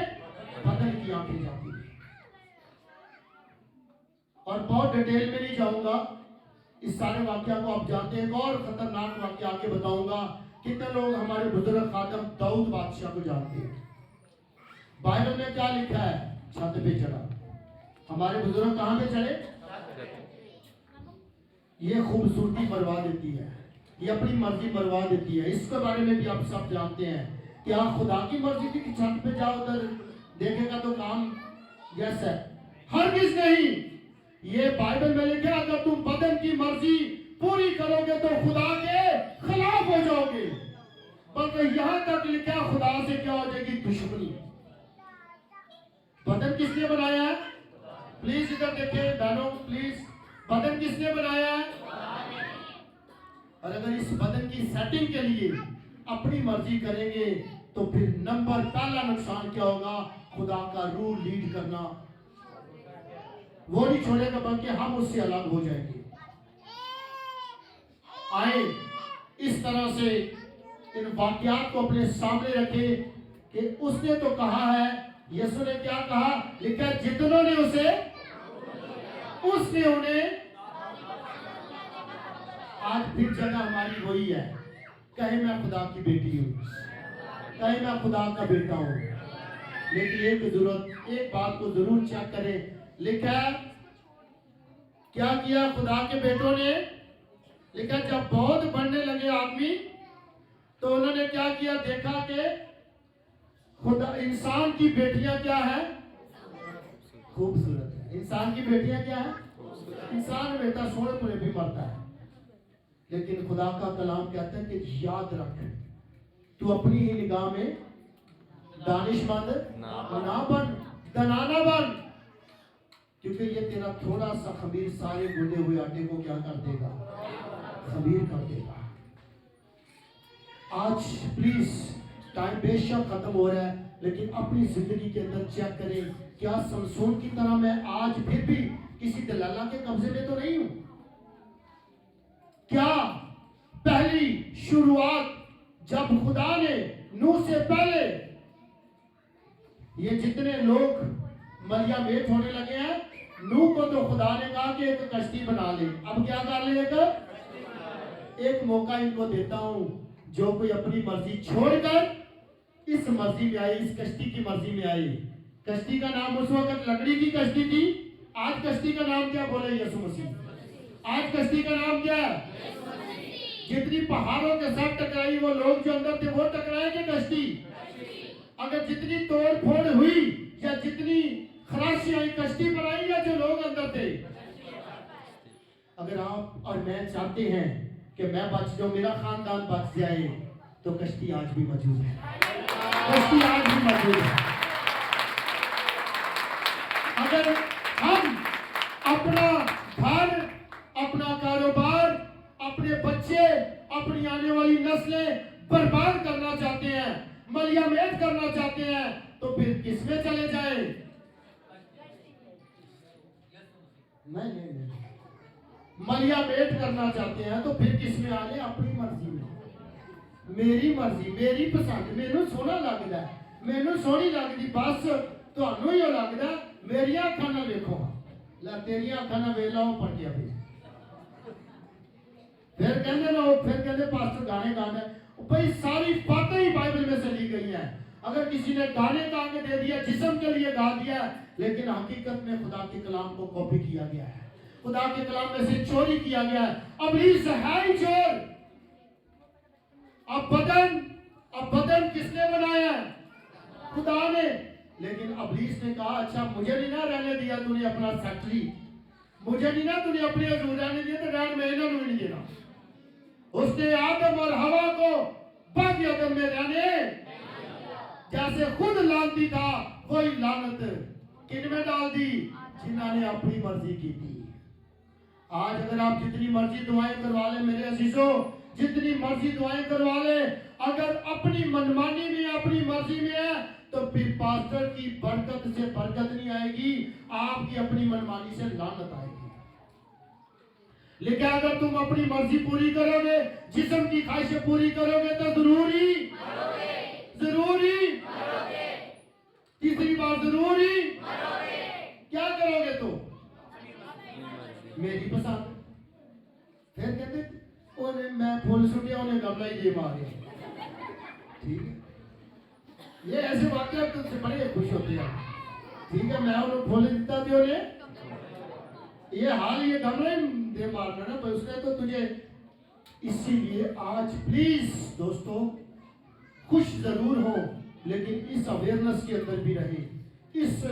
बदन की आंखें जाती रही। और बहुत डिटेल में नहीं जाऊंगा, इस सारे वाक्य को आप जानते हैं। और खतरनाक वाक्य आगे बताऊंगा। कितने लोग हमारे बुजुर्ग खादम दाऊद बादशाह को जानते हैं? बाइबल में क्या लिखा है? छत पे चढ़ा। हमारे बुजुर्ग कहां पे चढ़े? ये खूबसूरती बरवा देती है, ये अपनी मर्जी बरवा देती है। इसके बारे में भी आप सब जानते हैं। क्या खुदा की मर्जी थी कि छत पे जाओ, उधर देखेगा तो काम जैसा? हरगिज़ नहीं। ये बाइबल में लिखा, अगर तुम बदन की मर्जी पूरी करोगे तो खुदा के खिलाफ हो जाओगे, बल्कि यहां तक लिखा खुदा से क्या हो जाएगी, दुश्मनी। बदन किसने बनाया है? प्लीज इधर देखें बहनों, प्लीज, बदन किसने बनाया है? और अगर इस बदन की सेटिंग के लिए अपनी मर्जी करेंगे तो फिर नंबर पहला नुकसान क्या होगा, खुदा का रूल लीड करना वो नहीं छोड़ेगा, बल्कि हम उससे अलग हो जाएंगे। आए इस तरह से इन वाक्यात को अपने सामने रखे कि उसने तो कहा है, यीशु ने क्या कहा, लिखा जितनों ने उसे, उसने उन्हें। आज फिर जगह हमारी वही है, कहे मैं खुदा की बेटी हूं, कहे मैं खुदा का बेटा हूं, लेकिन एक बात को जरूर चेक करें। लिखा क्या किया खुदा के बेटों ने, लिखा जब बहुत बढ़ने लगे आदमी तो उन्होंने क्या किया, देखा कि खुदा, इंसान की बेटियां क्या है, खूबसूरत है। इंसान की बेटियां क्या है, इंसान बेटा सोने पुणे भी मरता है, लेकिन खुदा का कलाम कहता है कि याद रख, तू अपनी ही निगाह में दानिशमंद ना बन, दनाना बन, क्योंकि ये तेरा थोड़ा सा खमीर सारे गूंदे हुए आटे को क्या कर देगा, खमीर कर देगा। आज प्लीज टाइम बेशक खत्म हो रहा है, लेकिन अपनी जिंदगी के अंदर चेक करें, क्या समसून की तरह मैं आज फिर भी किसी दलाला के कब्जे में तो नहीं हूं? क्या पहली शुरुआत जब खुदा ने नूह से पहले, ये जितने लोग मरियमेत होने लगे हैं, नूह को तो खुदा ने कहा कि एक कश्ती बना ले, अब क्या कर ले, एक मौका इनको देता हूं, जो कोई अपनी मर्जी छोड़कर इस मर्जी में आए, इस कश्ती की मर्जी में आए। कश्ती का नाम उस वक्त लकड़ी की कश्ती थी, आज कश्ती का नाम क्या बोले, यीशु मसीह। आज कश्ती का नाम क्या है, जितनी पहाड़ों के साथ टकराई, वो लोग जो अंदर थे वो टकराए कि कश्ती। अगर जितनी तोड़ फोड़ हुई या जितनी खराशी आई, कश्ती पर आई या जो लोग अंदर थे। अगर आप और मैं चाहते हैं कि मैं बच जाऊं, मेरा खानदान बच जाए, तो कश्ती आज भी मौजूद है, कश्ती आज भी मौजूद है। अगर हम अपना घर, अपना कारोबार, अपने बच्चे, अपनी आने वाली नस्लें बर्बाद करना चाहते हैं, मलियामेत करना चाहते हैं, तो फिर किसमें चले जाए? नहीं, मलियामेत करना चाहते हैं तो फिर किसमें आ जाए? अपनी मर्जी में, मेरी मर्जी, मेरी पसंद, मैनू सोहना लगता है, मैनू सोहनी लगती, बस तुहानू ही लगता, मेरिया अखां नाल देखो, ला तेरिया अखां नाल वेख लो पड़ गया। फिर कहते पास्टर गाने गाना है, भाई सारी बातें ही बाइबल में से ली गई हैं। अगर किसी ने गाने गा के दे दिया, जिस्म के लिए गा दिया, लेकिन हकीकत में खुदा के कलाम को कॉपी किया गया है, खुदा के कलाम में से चोरी किया गया है। इब्लीस है ही चोर। अब बदन किसने बनाया है? खुदा ने। लेकिन इब्लीस ने कहा, अच्छा मुझे नहीं ना रहने दिया तूने अपना फैक्ट्री, मुझे नहीं ना तूने अपने हजूर रहने दिया, तो रहने में इन्होंने नहीं देना। उसने आदम और हवा को बाकी आदम में रहने, जैसे खुद लानती था वही लानत किनमें डाल दी, जिन्होंने अपनी मर्जी की थी। आज अगर आप जितनी मर्जी दुआएं करवा ले मेरे अजीजों, जितनी मर्जी दुआएं करवा ले, अगर अपनी मनमानी में, अपनी मर्जी में है, तो फिर पास्टर की बरकत से बरकत नहीं आएगी, आपकी अपनी मनमानी से लानत आएगी। लेकिन अगर तुम अपनी मर्जी पूरी करोगे, जिस्म की ख्वाहिशें पूरी करोगे, तो जरूरी तीसरी बात जरूरी क्या करोगे? तो मेरी पसंद। फिर कहते ओने मैं फूल सुटिया, उन्हें गमला ही जे मारे। ठीक है, ये ऐसे वाक्य तुझसे बड़े खुश होते हैं। ठीक है, मैं उन्हें फूल देता थी, उन्हें ये हाल, ये गमला ही दे मारना ना, तो उसने तो तुझे। इसीलिए आज प्लीज दोस्तों, खुश जरूर हो, लेकिन इस अवेयरनेस के अंदर भी रहे, इस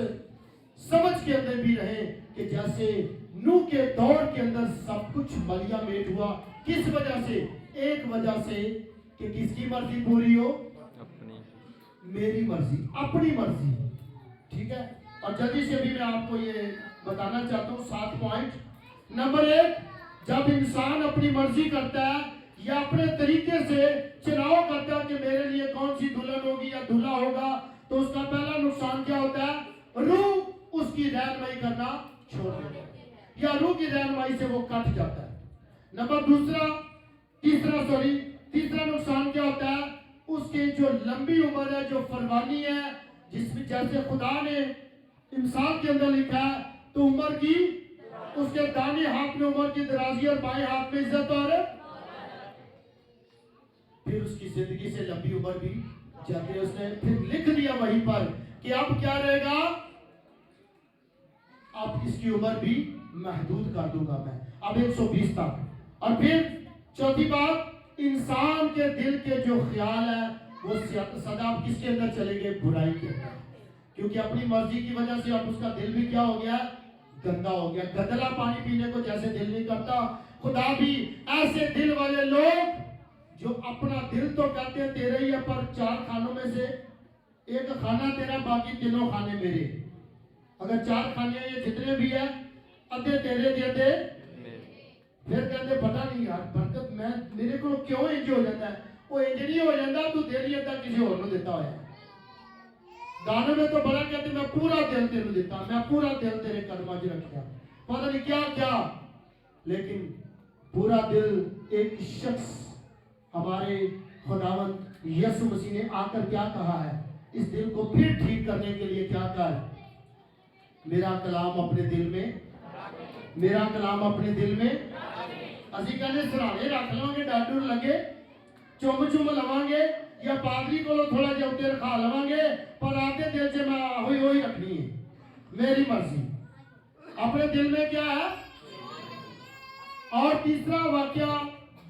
समझ के अंदर भी रहे कि जैसे नूह के दौर के अंदर सब कुछ मलिया मेट हुआ, किस वजह से? एक वजह से कि किसकी मर्जी पूरी हो? अपनी मेरी मर्जी, अपनी मर्जी। ठीक है, और जल्दी से भी मैं आपको ये बताना चाहता हूँ 7 पॉइंट। नंबर 1, जब इंसान अपनी मर्जी करता है या अपने तरीके से चुनाव करता है कि मेरे लिए कौन सी दुल्हन होगी या दूल्हा होगा, तो उसका पहला नुकसान क्या होता है? रूह उसकी रहनुमाई करना छोड़ देता है, या रूह की रहनुमाई से वो कट जाता है। तीसरा नुकसान क्या होता है? उसके जो लंबी उम्र है, जो फरमानी है, जिसमें जैसे खुदा ने इंसान के अंदर लिखा है, तो उम्र की उसके दाहिने हाथ में उम्र की दराजी और बाएं हाथ में इज्जत, और फिर उसकी जिंदगी से लंबी उम्र भी जाती है। उसने फिर लिख दिया वहीं पर कि अब क्या रहेगा? अब इसकी उम्र भी महदूद कर दूंगा मैं, अब 120 तक। और फिर चौथी बात, इंसान के दिल के जो ख्याल है वो सदा किसके अंदर चले गए? बुराई के अंदर, क्योंकि अपनी मर्जी की वजह से अब उसका दिल भी क्या हो गया? गंदा हो गया। गंदला पानी पीने को जैसे दिल नहीं करता, खुदा भी ऐसे दिल वाले लोग जो अपना दिल तो कहते हैं तेरे ही है, पर 4 खानों में से एक खाना तेरा, बाकी तीनों खाने मेरे। अगर 4 खाने ये जितने भी है, अद्धे तेरे दे, फिर कहते पता नहीं यार बरकत मैं मेरे को क्यों इंज हो जाता है? वो इंज नहीं हो जाता, तू दिल ही अद्धा किसी और को देता होया। गाने में तो बड़ा कहते मैं पूरा दिल तेरे देता, मैं पूरा दिल तेरे कदमां च रखा, पता नहीं क्या क्या। लेकिन पूरा दिल एक शख्स हमारे खुदावंद यीशु मसीह ने आकर क्या कहा है? इस दिल को फिर ठीक करने के लिए क्या कर? मेरा कलाम अपने दिल में, मेरा कलाम अपने दिल में। ਅਸੀਂ ਕਹਿੰਦੇ ਸਰਾਣੇ ਰੱਖ ਲਵਾਂਗੇ, ਡਾਡੂ ਲੱਗੇ ਚੁੰਮ ਲਵਾਂਗੇ, या पादरी को थोड़ा जिहा उत्ते रखा लवांगे, पर आपके दिल से मैं वही रखनी है, मेरी मर्जी। अपने दिल में क्या है? और तीसरा वाक्य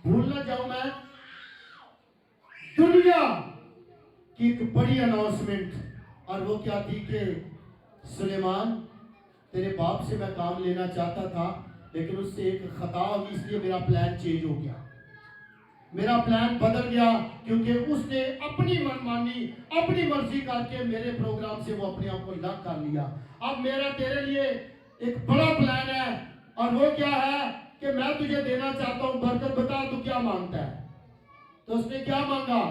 भूल ना जाऊं मैं, दुनिया की एक बड़ी अनाउंसमेंट, और वो क्या थी कि सुलेमान तेरे बाप से मैं काम लेना चाहता था, लेकिन उससे एक खता होगी, इसलिए मेरा प्लान चेंज हो गया, मेरा प्लान बदल गया, क्योंकि उसने अपनी मनमानी, अपनी मर्जी करके मेरे प्रोग्राम से वो अपने आप को अलग कर लिया। अब मेरा तेरे लिए एक बड़ा प्लान है, और वो क्या है कि मैं तुझे देना चाहता हूं बरकत। बता तू क्या मांगता है? तो उसने क्या मांगा?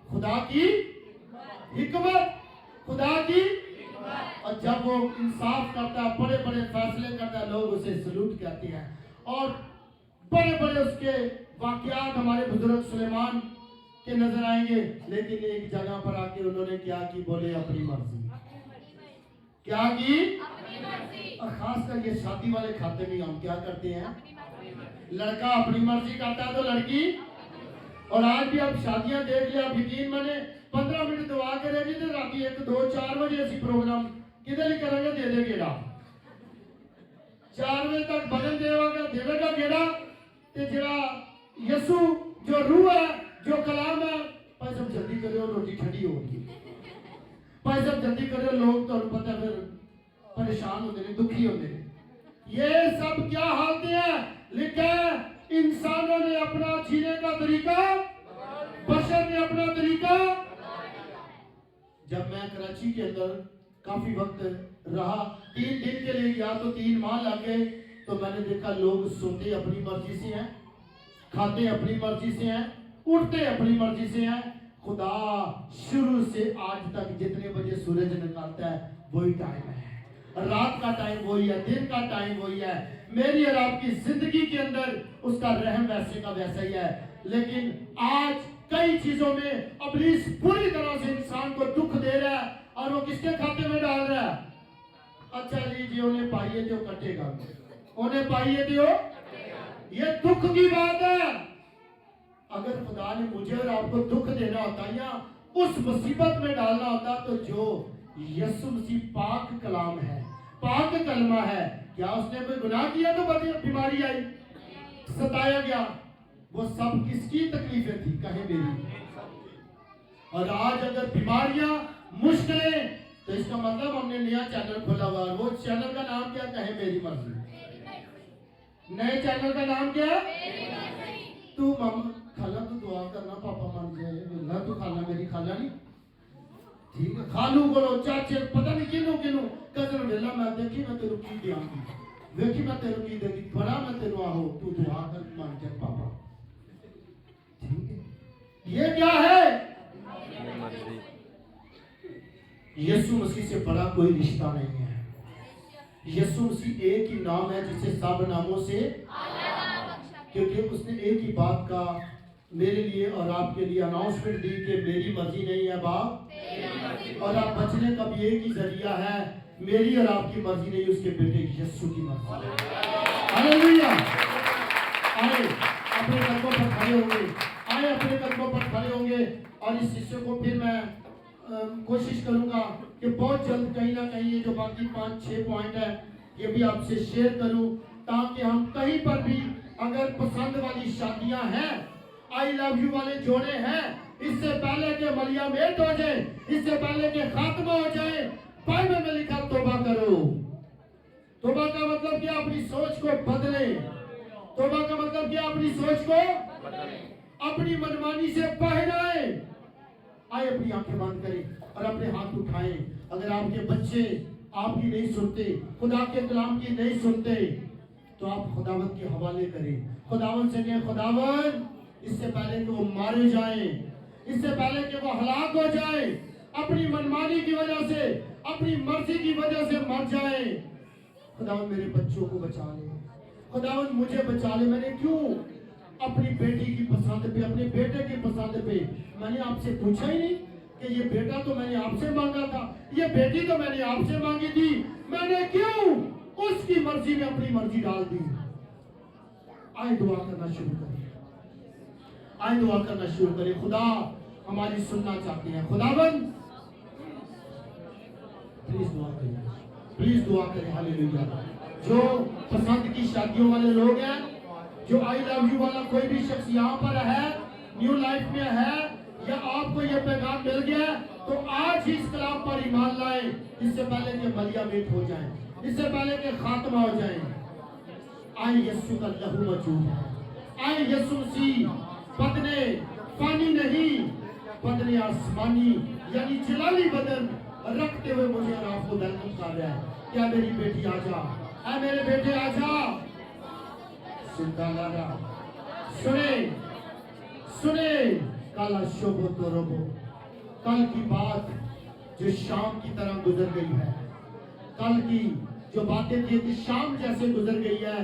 खुदा की हिकमत, खुदा की। और जब वो इंसाफ करता है, बड़े बड़े फैसले करता है, लोग उसे सलूट कहते हैं, और बड़े बड़े उसके वाकयात हमारे बुजुर्ग सुलेमान के नजर आएंगे। लेकिन एक जगह पर आके उन्होंने क्या की? बोले अपनी मर्जी। क्या की? और खासकर ये शादी वाले खाते में हम क्या करते हैं? लड़का अपनी मर्जी करता है तो लड़की, और आज भी आप शादियां देख लिया, आप यकीन माने 15 मिनट दवा के रह जी, रात 1 2 4 बजे असी प्रोग्राम किधर ही करेंगे, दे दे गेड़ा 4 बजे तक भजन देवेगा गेड़ा, ते जरा यसु जो रूह है, जो कलाम है, भाई सब जल्दी करो, रोटी ठंडी होगी, भाई सब जल्दी करो, लोग तो पता फिर परेशान होते हैं, दुखी होते हैं। ये सब क्या हालत है? लिखा है इंसानों ने अपना जीने का तरीका, बशर ने अपना तरीका। जब मैं कराची के अंदर काफी वक्त रहा, 3 दिन के लिए गया, तो 3 माह लग गए, तो मैंने देखा लोग सोते अपनी मर्जी से हैं, खाते अपनी मर्जी से हैं, उठते अपनी मर्जी से हैं। खुदा शुरू से आज तक जितने बजे सूरज निकलता है वही टाइम है, रात का टाइम वही है, दिन का टाइम वही है। मेरी और आपकी जिंदगी के अंदर उसका रहम वैसे का वैसा ही है। लेकिन आज कई चीजों में इब्लीस पूरी तरह से इंसान को दुख दे रहा है, और वो किसके खाते में डाल रहा है? अच्छा जी उन्हें पाइए तो कटेगा, उन्हें पाइए तो ये दुख की बात है। अगर खुदा ने मुझे और आपको दुख देना होता या उस मुसीबत में डालना होता, तो जो यीशु मसीह पाक कलाम है, पाक कलमा है, क्या उसने कोई गुनाह किया तो बीमारी आई, सताया गया? वो सब किसकी तकलीफें थी? कहे मेरी। और आज अगर बीमारियां, मुश्किलें, तो इसका मतलब हमने नया चैनल खोला हुआ है। वो चैनल का नाम क्या कहे? मेरी मर्जी। नए चैनल का नाम क्या है? तू मामा खाला तू दुआ करना पापा मान जाए ना, तू खाला मेरी खाला नहीं ठीक है। खालू बोलो चाचे पता नहीं किनू किनू कजन वेला मैं देखी मैं तेरू की दियांगी वेखी मैं तेरू की देगी बड़ा मैं तेरू आहो तू दुआ कर मान जाए पापा ठीक है। ये क्या है? अपनी मर्जी। यीशु मसीह से बड़ा कोई रिश्ता नहीं है। यीशु मसीह एक ही नाम है जिसे सब नामों से, क्योंकि उसने एक ही बात का मेरे लिए और आपके लिए अनाउंसमेंट दी कि मेरी मर्जी नहीं है बाप, और आप बचने का भी एक ही जरिया है, मेरी और आपकी मर्जी नहीं, उसके बेटे यीशु की मर्जी। हालेलुया। आए अपने कदमों पर खड़े होंगे, आए अपने कदमों पर खड़े होंगे, और इस हिस्से को फिर मैं कोशिश करूंगा कि बहुत जल्द कहीं ना कहीं ये जो बाकी 5-6 पॉइंट है ये भी आपसे शेयर करूं, ताकि हम कहीं पर भी अगर पसंद वाली शादियां हैं, आई लव यू वाले जोड़े हैं, इससे पहले के मलियामेट हो जाए, इससे पहले के खात्मा हो जाए, बाइबल में लिखा तौबा करो। तौबा का मतलब क्या? अपनी सोच को बदले। तौबा का मतलब क्या? अपनी सोच को अपनी मनमानी से बाहर आए। आए अपनी आंखें बंद करें और अपने हाथ उठाएं। अगर आपके बच्चे आपकी नहीं सुनते, खुदा के कलाम की नहीं सुनते, तो आप खुदावंद के हवाले करें। खुदावंद से कहें खुदावंद इससे पहले कि वो मारे जाएं, इससे पहले कि वो हलाक हो जाएं, अपनी मनमानी की वजह से, अपनी मर्जी की वजह से मर जाएं, खुदावंद मेरे बच्चों को बचा ले, खुदावंद मुझे बचा ले। मैंने क्यों अपनी बेटी की पसंद पे, अपने बेटे की पसंद पे मैंने आपसे पूछा ही नहीं कि ये बेटा तो मैंने आपसे मांगा था, ये बेटी तो मैंने आपसे मांगी थी, मैंने क्यों उसकी मर्जी में अपनी मर्जी डाल दी। आए दुआ करना शुरू करें, आए दुआ करना शुरू करें। खुदा हमारी सुनना चाहते हैं। खुदावंद प्लीज दुआ करें, प्लीज दुआ करें। हालेलुया। जो पसंद की शादियों वाले लोग हैं, जो आई लव यू वाला कोई भी शख्स यहाँ पर है, न्यू लाइफ में है, या आपको ये पैगाम मिल गया, तो आज ही इस कलाम पर ईमान लाए, इससे पहले कि मलियामेट हो जाए, इससे पहले कि खात्मा हो जाए। आए यीशु का लहू मौजूद है, आए यीशु मसीह बदने फानी नहीं, बदने आसमानी यानी जलाली बदन रखते हुए मुझे और आपको वेलकम कर रहा है। क्या मेरी बेटी आजा, ऐ मेरे बेटे आजा। सिंधालारा सुने सुने काला शोभो तो रोबो। कल की बात जो शाम की तरह गुजर गई है, कल की जो बातें थी कि शाम जैसे गुजर गई है,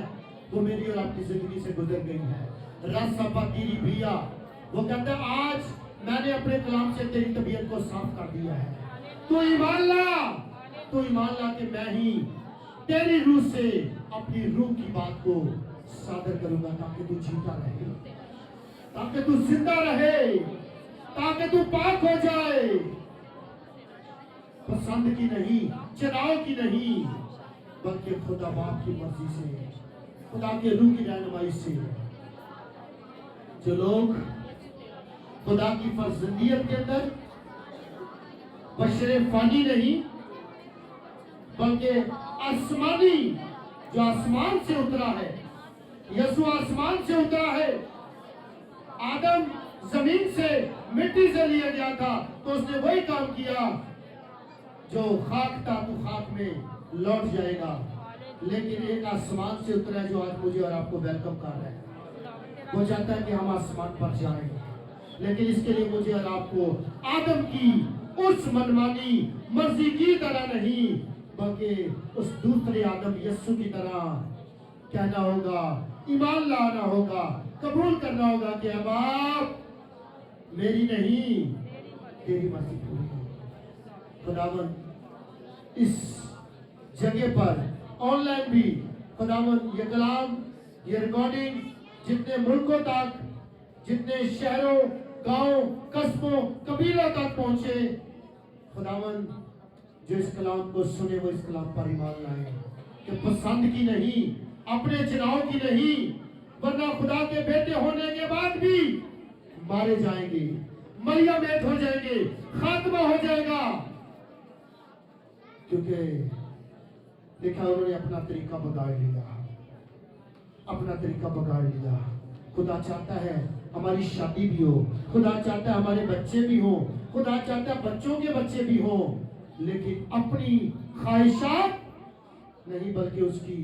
वो मेरी और आपकी जिंदगी से गुजर गई है। रसपा कीरी भैया वो कहता है आज मैंने अपने कलाम से तेरी तबीयत को साफ कर दिया है। तू ईमान ला, तू ईमान ला कि मैं ही तेरी रूह से अपनी रूह की बात को सादर करूंगा, ताकि तू जीता रहे, ताकि तू जिंदा रहे, ताकि तू पाक हो जाए। पसंद की नहीं, चुनाव की नहीं, बल्कि खुदा बाप की मर्जी से, खुदा के रूह की रहनुमाई से। जो लोग खुदा की फर्जंदियत के अंदर बशरे फानी नहीं, बल्कि आसमानी, जो आसमान से उतरा है, यीशु आसमान से उतरा है। आदम जमीन से मिट्टी से लिया गया था, तो उसने वही काम किया, जो खाक था तो खाक में लौट जाएगा। लेकिन एक आसमान से उतरा है जो आज मुझे और आपको वेलकम कर रहा है। वो चाहता है कि हम आसमान पर जाएं, लेकिन इसके लिए मुझे और आपको आदम की उस मनमानी मर्जी की तरह नहीं, बल्कि उस दूसरे आदम यीशु की तरह कहना होगा, ईमान लाना होगा, कबूल करना होगा कि अब आप मेरी नहीं तेरी मर्जी पूरी हो। खुदावंद इस जगह पर ऑनलाइन भी खुदावंद ये कलाम, ये रिकॉर्डिंग जितने मुल्कों तक, जितने शहरों, गांव, कस्बों, कबीलों तक पहुंचे, खुदावंद जो इस कलाम को सुने वो इस कलाम पर ईमान लाए कि पसंद की नहीं, अपने चुनाव की नहीं, वरना खुदा के बेटे होने के बाद भी मारे जाएंगे, मलियामेट हो जाएंगे, खात्मा हो जाएगा। क्योंकि देखा उन्होंने अपना तरीका बिगाड़ लिया, अपना तरीका बिगाड़ लिया। खुदा चाहता है हमारी शादी भी हो, खुदा चाहता है हमारे बच्चे भी हो, खुदा चाहता है बच्चों के बच्चे भी हो, लेकिन अपनी ख्वाहिशात नहीं बल्कि उसकी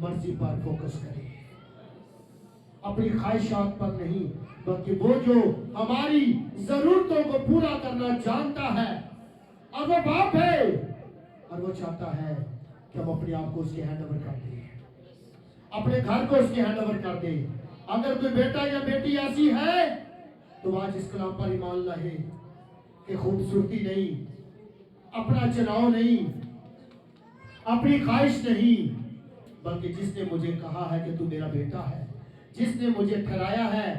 मर्जी पर फोकस करें। अपनी ख्वाहिशात पर नहीं बल्कि वो जो हमारी जरूरतों को पूरा करना जानता है, और वो बाप है, और वो चाहता है कि हम अपने आप को उसके हैंड ओवर कर दें, अपने घर को उसके हैंड ओवर कर दें। अगर कोई बेटा या बेटी ऐसी है तो आज इस कलाम पर ईमान लाए कि खूबसूरती नहीं, अपना चुनाव नहीं, अपनी ख्वाहिश नहीं, बल्कि जिसने मुझे कहा है कि तू मेरा बेटा है, जिसने मुझे ठहराया है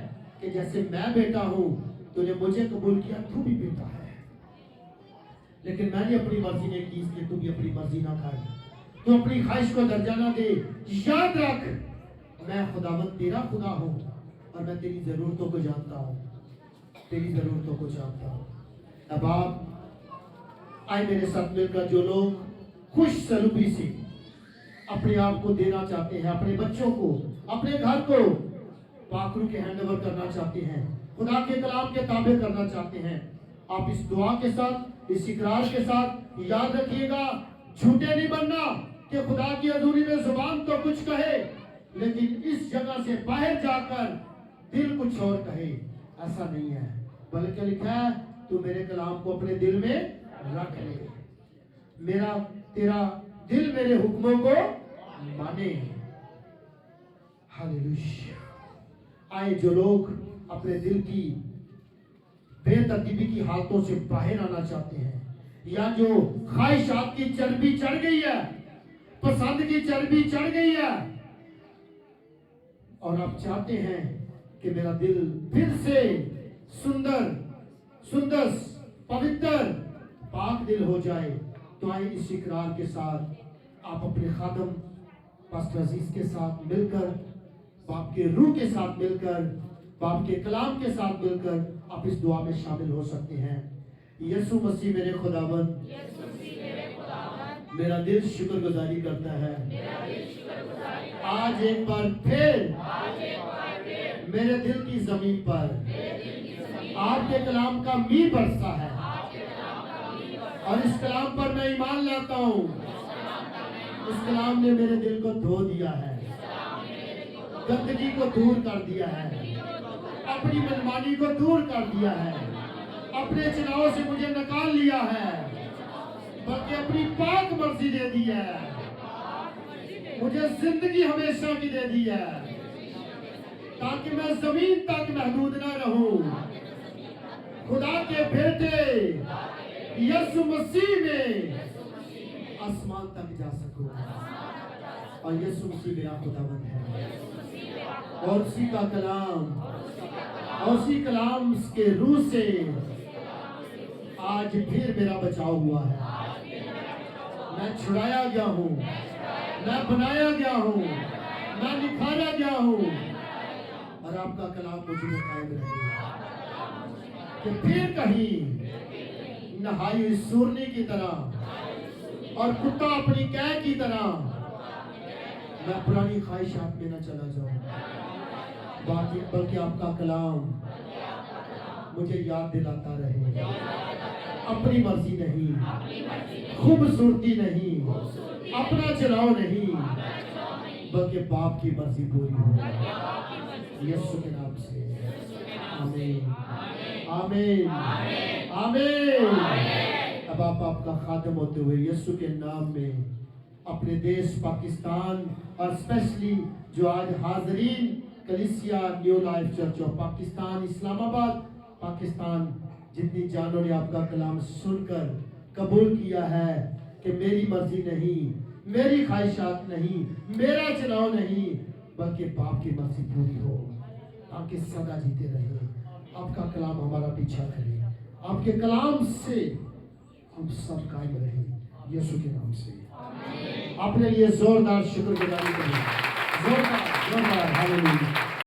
कि जैसे मैं बेटा हूं, तूने मुझे कबूल किया, तू भी बेटा है। लेकिन मैंने अपनी मर्जी नहीं की, इसलिए तू भी अपनी मर्जी ना कर, तू अपनी ख्वाहिश को दर्जा ना दे। याद रख, मैं खुदावंद तेरा खुदा हूं और मैं तेरी जरूरतों को जानता हूं, तेरी जरूरतों को जानता हूं। अब आप आए मेरे साथ मिलकर, जो लोग खुश सलूकी से अपने आप को देना चाहते हैं, अपने बच्चों को, अपने घर को पाकरू के हैंड ओवर करना चाहते हैं, खुदा के कलाम के ताबे करना चाहते हैं, आप इस दुआ के साथ, इस इकरार के साथ याद रखिएगा, झूठे नहीं बनना कि खुदा की हजूरी में जुबान तो कुछ कहे लेकिन इस जगह से बाहर जाकर दिल कुछ और कहे, ऐसा नहीं है। बल्कि लिखा है तू मेरे कलाम को अपने दिल में रख ले, मेरा तेरा दिल मेरे हुक्मों को माने। हालेलुया। आए जो लोग अपने दिल की बेतरतीबी की हालतों से बाहर आना चाहते हैं, या जो ख्वाहिशात की चर्बी चढ़ गई है, पसंद की चर्बी चढ़ गई है, और आप चाहते हैं कि मेरा दिल फिर से सुंदर, सुंदर, पवित्र, पाक दिल हो जाए, तो आए इस इकरार के साथ आप अपने खादम पास्टर अजीज के साथ मिलकर, बाप के रूह के साथ मिलकर, बाप के कलाम के साथ मिलकर आप इस दुआ में शामिल हो सकते हैं। यीशु मसीह मेरे खुदावंद, मेरा दिल शुक्रगुजारी करता है, आज एक बार फिर मेरे दिल की जमीन पर आपके कलाम का मींह बरसा है, और इस कलाम पर मैं ईमान लाता हूँ, इस कलाम ने मेरे दिल को धो दिया है, गंदगी को दूर कर दिया है, अपनी मनमानी को दूर कर दिया है, अपने चुनाव से मुझे निकाल लिया है, बल्कि अपनी पाक मर्जी दे दी है, मुझे जिंदगी हमेशा की दे दी है, ताकि मैं जमीन तक महदूद ना रहूं, खुदा के बेटे यीशु मसीह में आसमान तक जा सकूं। और यीशु मसीह मेरा खुदावंद है, और उसी का कलाम, और उसी कलाम के रूह से आज फिर मेरा बचाव हुआ है, मैं छुड़ाया गया हूँ, मैं बनाया गया हूँ, मैं निखारा गया हूँ, और आपका कलाम मुझ में कायम रहेगा कि फिर कहीं नहाई हुई सूरनी की तरह और कुत्ता अपनी कैद की तरह मैं पुरानी ख्वाहिशात में न चला जाऊं, बल्कि आपका कलाम मुझे याद दिलाता रहे, अपनी मर्जी नहीं, खूबसूरती नहीं, अपना चुनाव नहीं, बल्कि बाप की मर्जी पूरी हो। यीशु के नाम से आमीन, आमीन, आमीन। अब आप आपका खातम होते हुए यीशु के नाम में अपने देश पाकिस्तान, और स्पेशली जो आज हाजरीन कलीसिया new life church of Pakistan Islamabad Pakistan, जितनी जानों ने आपका कलाम सुनकर कबूल किया है कि मेरी मर्जी नहीं, मेरी ख्वाहिशात नहीं, मेरा चुनाव नहीं, बल्कि बाप की मर्जी पूरी हो, ताकि सदा जीते रहे। आपका कलाम हमारा पीछा करे, आपके कलाम से हम सब कायम रहे, यीशु के नाम से। अपने लिए जोरदार शुक्रगुजारी करें, जोरदार, जोरदार, हालेलुया।